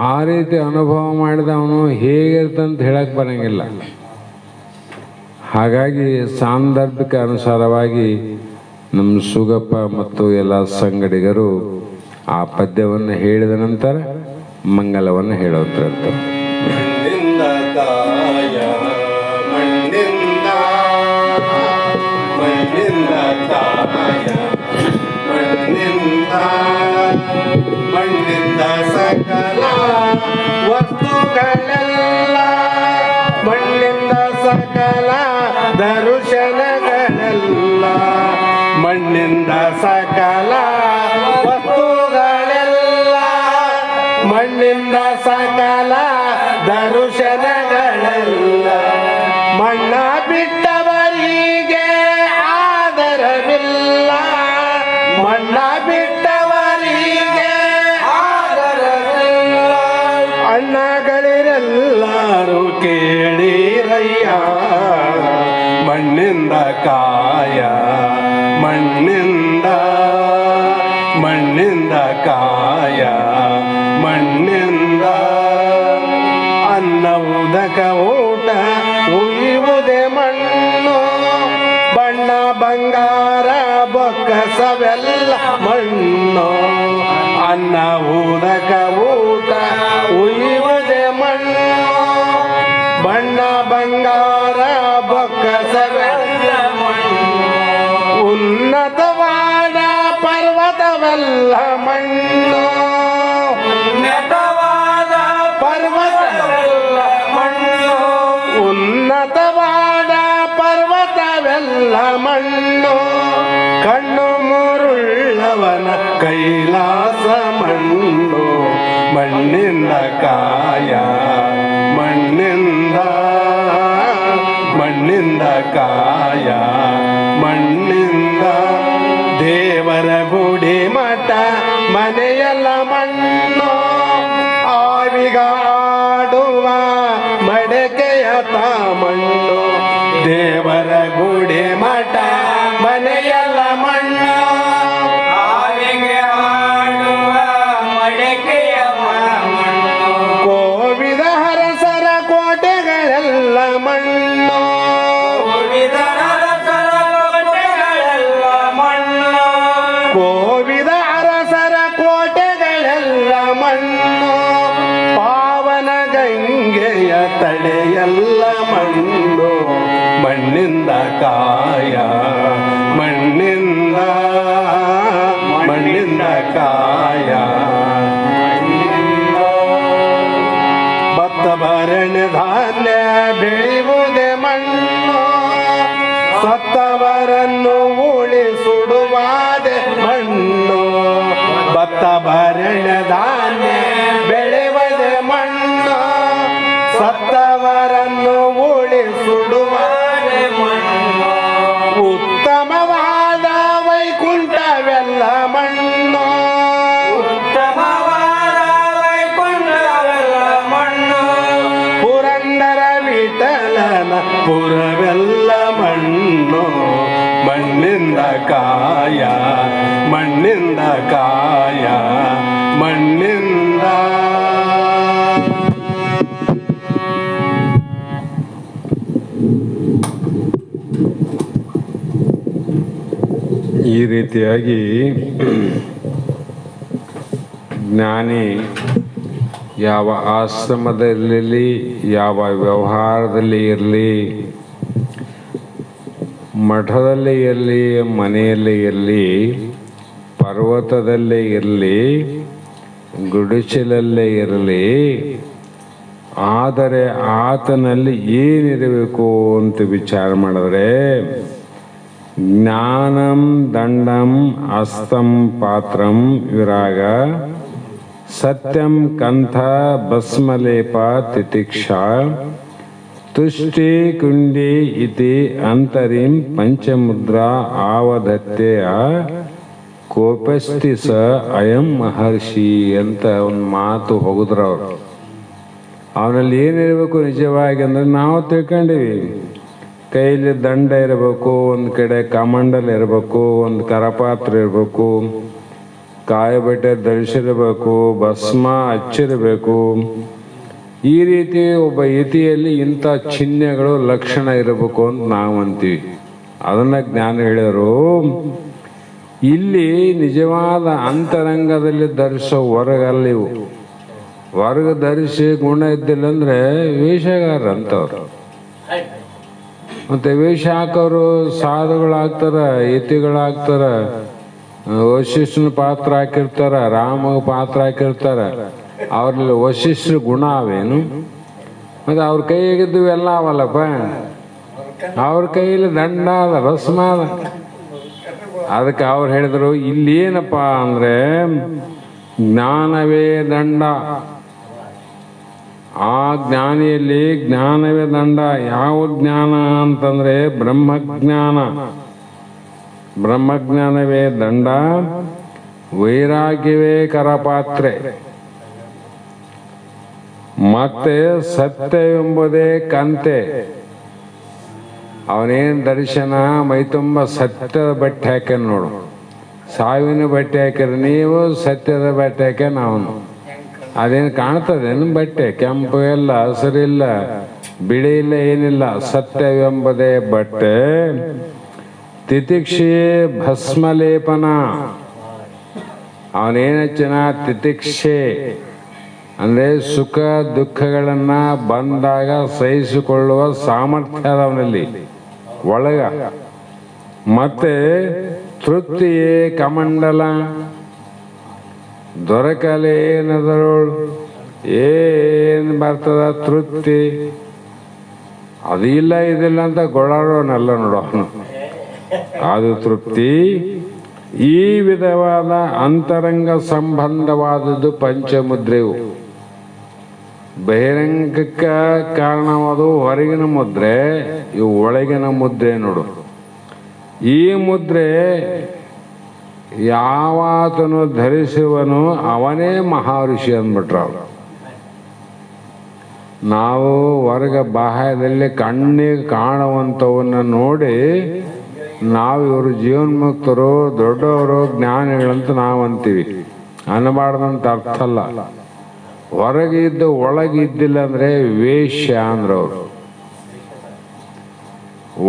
ಆ ರೀತಿ ಅನುಭವ ಮಾಡಿದವನು ಹೇಗಿರ್ತಂತ ಹೇಳಕ್ ಬರಂಗಿಲ್ಲ. ಹಾಗಾಗಿ ಸಾಂದರ್ಭಿಕ ಅನುಸಾರವಾಗಿ ನಮ್ಮ ಸುಗಪ್ಪ ಮತ್ತು ಎಲ್ಲ ಸಂಗಡಿಗರು ಆ ಪದ್ಯವನ್ನು ಹೇಳಿದ ನಂತರ ಮಂಗಲವನ್ನು ಹೇಳೋದಿರ್ತಾರೆ. ಮಣ್ಣಿಂದ ಕಾಯ ಮಣ್ಣಿಂದ, ಮಣ್ಣಿಂದ ಕಾಯ ಮಣ್ಣಿಂದ, ಮಣ್ಣಿಂದ ಸಕಲ ವಸ್ತುಗಳೆಲ್ಲ, ಮಣ್ಣಿಂದ ಸಕಲ ದರ್ಶನಗಳೆಲ್ಲ, ಮಣ್ಣಿಂದ ಸಕಲ ವಸ್ತುಗಳೆಲ್ಲ, ಮಣ್ಣಿಂದ ಸಕಲ ದರ್ಶನಗಳೆಲ್ಲ. ಮಣ್ಣ ಬಿಟ್ಟವರಿಗೆ ಆದರವಿಲ್ಲ, ಮಣ್ಣ ಬಿಟ್ಟವರಿಗೆ ಆದರವಿಲ್ಲ. ಅಣ್ಣಗಳಿರೆಲ್ಲರೂ ಕೇಳಿರಯ್ಯ, ಮಣ್ಣಿಂದ ಕಾಯ ಮಣ್ಣಿಂದ, ಮಣ್ಣಿಂದ ಕಾಯ ಮಣ್ಣಿಂದ. ಅನ್ನ ಉದಕ ಊಟ ಉಳಿಯುವುದೇ ಮಣ್ಣು, ಬಣ್ಣ ಬಂಗಾರ ಬೊಕ್ಕಸವೆಲ್ಲ ಮಣ್ಣು. ಅನ್ನ ಉದಕ ಊಟ ಉಳಿಯುವುದೇ ಮಣ್ಣು, ಬಣ್ಣ ಬಂಗಾರ ಬೊಕ್ಕಸವೆಲ್ಲ ಮಣ್ಣು. ಉನ್ನತವಾದ ಪರ್ವತವೆಲ್ಲ ಮಣ್ಣು, ಉನ್ನತವಾದ ಪರ್ವತವೆಲ್ಲ ಮಣ್ಣು, ಉನ್ನತವಾದ ಪರ್ವತವೆಲ್ಲ ಮಣ್ಣು. ಕಣ್ಣು ಮೂರುಳ್ಳವನ ಕೈಲಾಸ ಮಣ್ಣು, ಮಣ್ಣಿಂದ ಕಾಯ ಮಣ್ಣಿಂದ, ಮಣ್ಣಿಂದ ಕಾಯ ಮಣ್ಣಿಂದ. ದೇವರ ಗುಡಿ ಮಠ ಮನೆಯಲ್ಲ ಮಣ್ಣು, ಆವಿಗಾಡು ಮಣ್ಣಿಂದ ಕಾಯ ಮಣ್ಣಿಂದ ಮಣ್ಣಿಂದ ಕಾಯ ಭತ್ತ ಭರಣಿ ಧಾನ್ಯ ಬೆಳೆಯುವುದೇ ಮಣ್ಣು ಸತ್ತವರನ್ನು ಉಳಿಸುಡುವಾದೆ ಮಣ್ಣು ಭತ್ತ ಭರಣಿ ಧಾನ್ಯ ಬೆಳೆಯುವುದೇ ಮಣ್ಣು ಸತ್ತವರನ್ನು ಉಳಿಸುಡುವಾದೆ ಮಣ್ಣು ಉತ್ತಮವಾದ ವೈಕುಂಠವೆಲ್ಲ ಮಣ್ಣು ಉತ್ತಮವಾದ ವೈಕುಂಠವೆಲ್ಲ ಮಣ್ಣು ಪುರಂದರ ವಿಠಲನ ಪುರವೆಲ್ಲ ಮಣ್ಣು ಮಣ್ಣಿಂದ ಕಾಯ ಮಣ್ಣಿಂದ ಕಾಯ ಮಣ್ಣಿಂದ ಈ ರೀತಿಯಾಗಿ ಜ್ಞಾನಿ ಯಾವ ಆಶ್ರಮದಲ್ಲಿರಲಿ ಯಾವ ವ್ಯವಹಾರದಲ್ಲಿ ಇರಲಿ ಮಠದಲ್ಲೇ ಇರಲಿ ಮನೆಯಲ್ಲೇ ಇರಲಿ ಪರ್ವತದಲ್ಲೇ ಇರಲಿ ಗುಡಿಸಲಲ್ಲೇ ಇರಲಿ ಆದರೆ ಆತನಲ್ಲಿ ಏನಿರಬೇಕು ಅಂತ ವಿಚಾರ ಮಾಡಿದ್ರೆ ಜ್ಞಾನಂ ದಂಡಂ ಅಸ್ತಂ ಪಾತ್ರಂ ವಿರಾಗ ಸತ್ಯಂ ಕಂಥ ಭಸ್ಮಲೇಪ ತಿತಿಕ್ಷಾ ತುಷ್ಟಿ ಕುಂಡಿ ಇತಿ ಅಂತರಿಂ ಪಂಚಮುದ್ರಾ ಆವಧತ್ತೆಯ ಕೋಪಸ್ತಿ ಸ ಅಯಂ ಮಹರ್ಷಿ ಅಂತ ಒಂದು ಮಾತು ಹೋಗುದ್ರವ್ರು. ಅವನಲ್ಲಿ ಏನಿರಬೇಕು ನಿಜವಾಗಿ ಅಂದ್ರೆ ನಾವು ತಿಳ್ಕೊಂಡಿವಿ. ಕೈಲಿ ದಂಡ ಇರಬೇಕು, ಒಂದು ಕಡೆ ಕಮಂಡಲ ಇರಬೇಕು, ಒಂದು ಕರಪಾತ್ರ ಇರಬೇಕು, ಕಾಯಿ ಬಟ್ಟೆ ಧರಿಸಿರಬೇಕು, ಭಸ್ಮ ಹಚ್ಚಿರಬೇಕು. ಈ ರೀತಿ ಒಬ್ಬ ಯತಿಯಲ್ಲಿ ಇಂಥ ಚಿಹ್ನೆಗಳು ಲಕ್ಷಣ ಇರಬೇಕು ಅಂತ ನಾವು ಅಂತೀವಿ. ಅದನ್ನ ಜ್ಞಾನ ಹೇಳಿದರು. ಇಲ್ಲಿ ನಿಜವಾದ ಅಂತರಂಗದಲ್ಲಿ ಧರಿಸೋ ಹೊರಗಲ್ಲ ಇವು. ಹೊರಗೆ ಧರಿಸಿ ಗುಣ ಇದ್ದಿಲ್ಲ ಅಂದ್ರೆ ವೇಷಗಾರ ಅಂತವ್ರು. ಮತ್ತೆ ವೇಷ ಹಾಕೋರು ಸಾಧುಗಳಾಗ್ತಾರ, ಯತಿಗಳಾಗ್ತಾರ, ವಶಿಷ್ಠನ ಪಾತ್ರ ಹಾಕಿರ್ತಾರ, ರಾಮ ಪಾತ್ರ ಹಾಕಿರ್ತಾರ. ಅವ್ರಲ್ಲಿ ವಶಿಷ್ಠರ ಗುಣ ಅವೇನು? ಮತ್ತೆ ಅವ್ರ ಕೈಯಾಗಿದ್ದು ಎಲ್ಲ ಅವಲ್ಲಪ್ಪ. ಅವ್ರ ಕೈಯಲ್ಲಿ ದಂಡ ಅದ, ಭಸ್ಮ ಅದ. ಅದಕ್ಕೆ ಅವ್ರು ಹೇಳಿದ್ರು ಇಲ್ಲೇನಪ್ಪ ಅಂದ್ರೆ ಜ್ಞಾನವೇ ದಂಡ. ಆ ಜ್ಞಾನಿಯಲ್ಲಿ ಜ್ಞಾನವೇ ದಂಡ. ಯಾವ ಜ್ಞಾನ ಅಂತಂದ್ರೆ ಬ್ರಹ್ಮಜ್ಞಾನ. ಬ್ರಹ್ಮಜ್ಞಾನವೇ ದಂಡ, ವೈರಾಗ್ಯವೇ ಕರಪಾತ್ರೆ, ಮತ್ತೆ ಸತ್ಯವೆಂಬುದೇ ಕಂತೆ. ಅವನೇನು ದರ್ಶನ ಮೈ ತುಂಬ ಸತ್ಯದ ಬಟ್ಟೆ ಹಾಕ್ಯಾನ ನೋಡು. ಸಾವಿನ ಬಟ್ಟೆ ಹಾಕ್ಯಾರ ನೀವು, ಸತ್ಯದ ಬಟ್ಟೆ ಹಾಕ್ಯಾನ ಅವನು. ಅದೇನು ಕಾಣ್ತದೇನು ಬಟ್ಟೆ? ಕೆಂಪು ಇಲ್ಲ, ಹಸಿರಿಲ್ಲ, ಬಿಳಿ ಇಲ್ಲ, ಏನಿಲ್ಲ. ಸತ್ಯವೆಂಬುದೇ ಬಟ್ಟೆ. ತಿತಿಕ್ಷೆ ಭಸ್ಮಲೇಪನ. ಅವನೇನಚ್ಚನ ತಿತಿಕ್ಷೆ ಅಂದ್ರೆ ಸುಖ ದುಃಖಗಳನ್ನ ಬಂದಾಗ ಸಹಿಸಿಕೊಳ್ಳುವ ಸಾಮರ್ಥ್ಯ ಅವನಲ್ಲಿ ಒಳಗ. ಮತ್ತೆ ತೃಪ್ತಿಯೇ ಕಮಂಡಲ. ದೊರಕಲೇನದರೋಳು ಏನು ಬರ್ತದ ತೃಪ್ತಿ. ಅದು ಇಲ್ಲ ಇದಿಲ್ಲ ಅಂತ ಗೊಳಾಡೋನಲ್ಲ ನೋಡೋನು, ಅದು ತೃಪ್ತಿ. ಈ ವಿಧವಾದ ಅಂತರಂಗ ಸಂಬಂಧವಾದದ್ದು ಪಂಚಮುದ್ರೆಯು. ಬಹಿರಂಗಕ್ಕ ಕಾರಣವಾದ ಹೊರಗಿನ ಮುದ್ರೆ, ಇವು ಒಳಗಿನ ಮುದ್ರೆ ನೋಡು. ಈ ಮುದ್ರೆ ಯಾವಾತನು ಧರಿಸುವನು ಅವನೇ ಮಹರ್ಷಿ ಅಂದ್ಬಿಟ್ರು ಅವರು. ನಾವು ಹೊರಗ ಬಾಹ್ಯದಲ್ಲಿ ಕಣ್ಣಿಗೆ ಕಾಣುವಂಥವನ್ನ ನೋಡಿ ನಾವು ಇವರು ಜೀವನ್ಮುಕ್ತರು, ದೊಡ್ಡವರು, ಜ್ಞಾನಿಗಳಂತ ನಾವು ಅಂತೀವಿ. ಅನ್ನಬಾರ್ದಂತ ಅರ್ಥ ಅಲ್ಲ. ಹೊರಗಿದ್ದು ಒಳಗಿದ್ದಿಲ್ಲ ಅಂದ್ರೆ ವೇಶ್ಯ ಅಂದ್ರವ್ರು.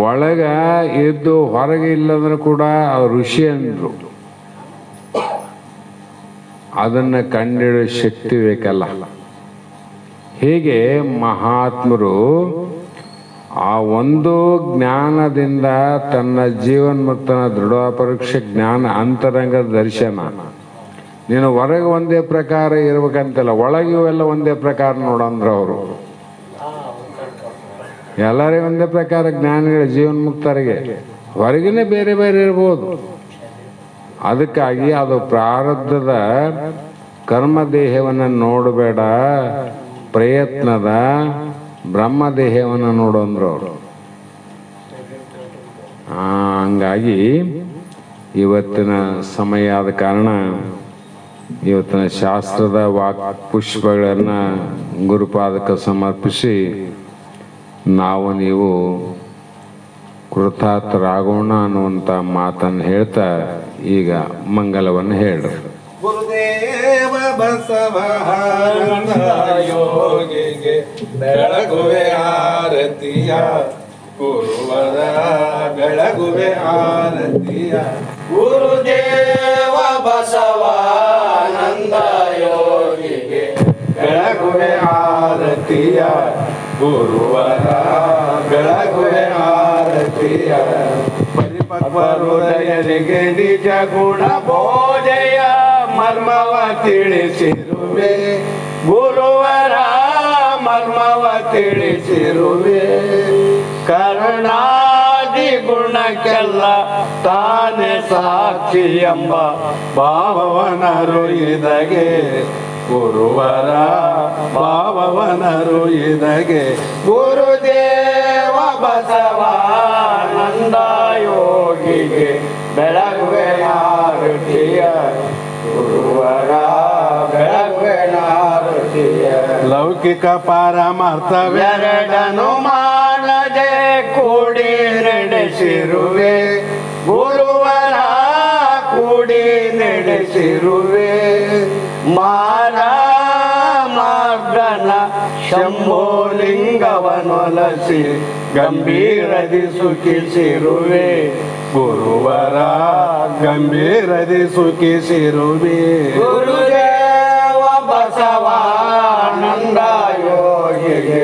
ಒಳಗ ಇದ್ದು ಹೊರಗೆ ಇಲ್ಲಂದ್ರೆ ಕೂಡ ಋಷಿ ಅಂದ್ರು. ಅದನ್ನ ಕಂಡಿಡೋ ಶಕ್ತಿ ಬೇಕಲ್ಲ. ಹೀಗೆ ಮಹಾತ್ಮರು ಆ ಒಂದು ಜ್ಞಾನದಿಂದ ತನ್ನ ಜೀವನ್ಮುಕ್ತನ ದೃಢಪರೋಕ್ಷ ಜ್ಞಾನ ಅಂತರಂಗದ ದರ್ಶನ. ನೀನು ಹೊರಗೆ ಒಂದೇ ಪ್ರಕಾರ ಇರ್ಬೇಕಂತಿಲ್ಲ, ಒಳಗೆ ಇವೆಲ್ಲ ಒಂದೇ ಪ್ರಕಾರ ನೋಡಂದ್ರೆ ಅವರು ಎಲ್ಲರಿಗೂ ಒಂದೇ ಪ್ರಕಾರ ಜ್ಞಾನಿಗಳ ಜೀವನ್ಮುಕ್ತರಿಗೆ, ಹೊರಗಿನೇ ಬೇರೆ ಬೇರೆ ಇರ್ಬೋದು. ಅದಕ್ಕಾಗಿ ಅದು ಪ್ರಾರಬ್ಧದ ಕರ್ಮದೇಹವನ್ನು ನೋಡಬೇಡ, ಪ್ರಯತ್ನದ ಬ್ರಹ್ಮದೇಹವನ್ನು ನೋಡು ಅಂದ್ರು ಅವರು. ಹಂಗಾಗಿ ಇವತ್ತಿನ ಸಮಯ ಆದ ಕಾರಣ ಇವತ್ತಿನ ಶಾಸ್ತ್ರದ ವಾಕ್ ಪುಷ್ಪಗಳನ್ನು ಗುರುಪಾದಕ್ಕೆ ಸಮರ್ಪಿಸಿ ನಾವು ನೀವು ಕೃತಾರ್ಥರಾಗೋಣ ಅನ್ನುವಂಥ ಮಾತನ್ನು ಹೇಳ್ತಾ ಈಗ ಮಂಗಲವನ್ನು ಹೇಳ್ರಿ. ಗುರುದೇವ ಬಸವಹಾನಂದ ಯೋಗಿಗೆ ಬೆಳಗುವೆ ಆರತಿಯ, ಗುರುವರ ಬೆಳಗುವೆ ಆರತಿಯ. ಗುರುದೇವ ಬಸವಾನಂದ ಯೋಗಿಗೆ ಬೆಳಗುವೆ ಆರತಿಯ, ಗುರುವರ ಬೆಳಗುವೆ ಆರತಿಯ. ಪರಿಪಕ್ವ ಹೃದಯರಿಗೆ ನಿಜ ಗುಣ ಬೋಧೆಯ ಮರ್ಮವ ತಿಳಿಸಿರುವೆ, ಗುರುವರ ಮರ್ಮವ ತಿಳಿಸಿರುವೆ. ಕರುಣಾದಿ ಗುಣಕ್ಕೆಲ್ಲ ತಾನೇ ಸಾಕ್ಷಿ ಎಂಬ ಭಾವವನರುಯಿದಗೆ, ಗುರುವರ ಭಾವವನರುಯಿದಗೆ. ಗುರುದೇವ ಬಸವಾನಂದ ಯೋಗಿಗೆ ಬೆಳಗುವೆ ಆರತಿಯ, ಗುರುವರ ಬೆಳಗುವೆ ಆರತಿಯ. ಲೌಕಿಕ ಪಾರಮಾರ್ಥವೆರಡನು ಮಾಡದೆ ಕೂಡಿ ನಡೆಸಿರುವೆ, ಗುರುವರ ಕೂಡಿ ನಡೆಸಿರುವೆ. ಮಾರ್ಗನ ಶಂಭೋಲಿಂಗವನೊಲಸಿ ಗಂಭೀರದಿ ಸುಖಿಸಿರುವೆ, ಗುರುವರ ಗಂಭೀರದಿ ಸುಖಿಸಿರುವೆ. ಗುರುದೇವ ಬಸವಾನಂದ ಯೋಗಿಗೆ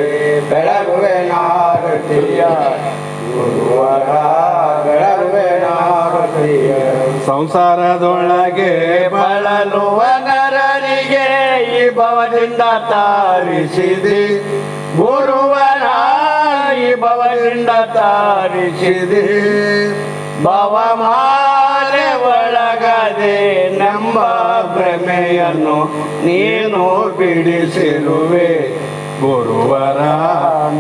ಬೆಳಗುವೆ ಆರತಿಯ, ಗುರುವರ ಬೆಳಗುವೆ ಆರತಿಯ. ಸಂಸಾರದೊಳಗೆ ಬಳಲುವ ನರರಿಗೆ ಈ ಭವದಿಂದ ತಾರಿಸಿದೆ, ಗುರುವರ ಈ ಭವದಿಂದ ತಾರಿಸಿದೆ. ಭವಮಾಲೆ ಒಳಗದೆ ನಮ್ಮ ಭ್ರಮೆಯನ್ನು ನೀನು ಬಿಡಿಸಿರುವೆ, ಗುರುವರ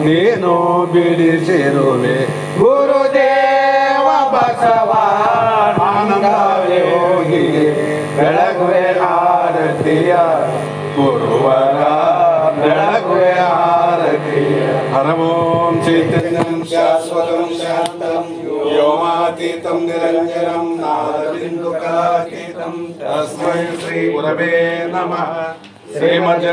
ನೀನು ಬಿಡಿಸಿರುವೆ. ಗುರುದೇವ ಬಸವಾನಂದ ಯೋಗಿಗೆ ಬೆಳಗುವೆ ಆರತಿಯ, ಗುರುವರ ಬೆಳಗುವೆ ಆರತಿಯ. ಹರ ಓಂ ಚೈತನ್ಯಂ ಶಾಶ್ವತಂ ಶಾಂತಂ ವ್ಯೋಮಾತೀತಂ ನಿರಂಜನಂ ನಾದಬಿಂದುಕಾತೀತಂ ತಸ್ಮೈ ಶ್ರೀ ಗುರವೇ ನಮಃ. ಶ್ರೀಮದ್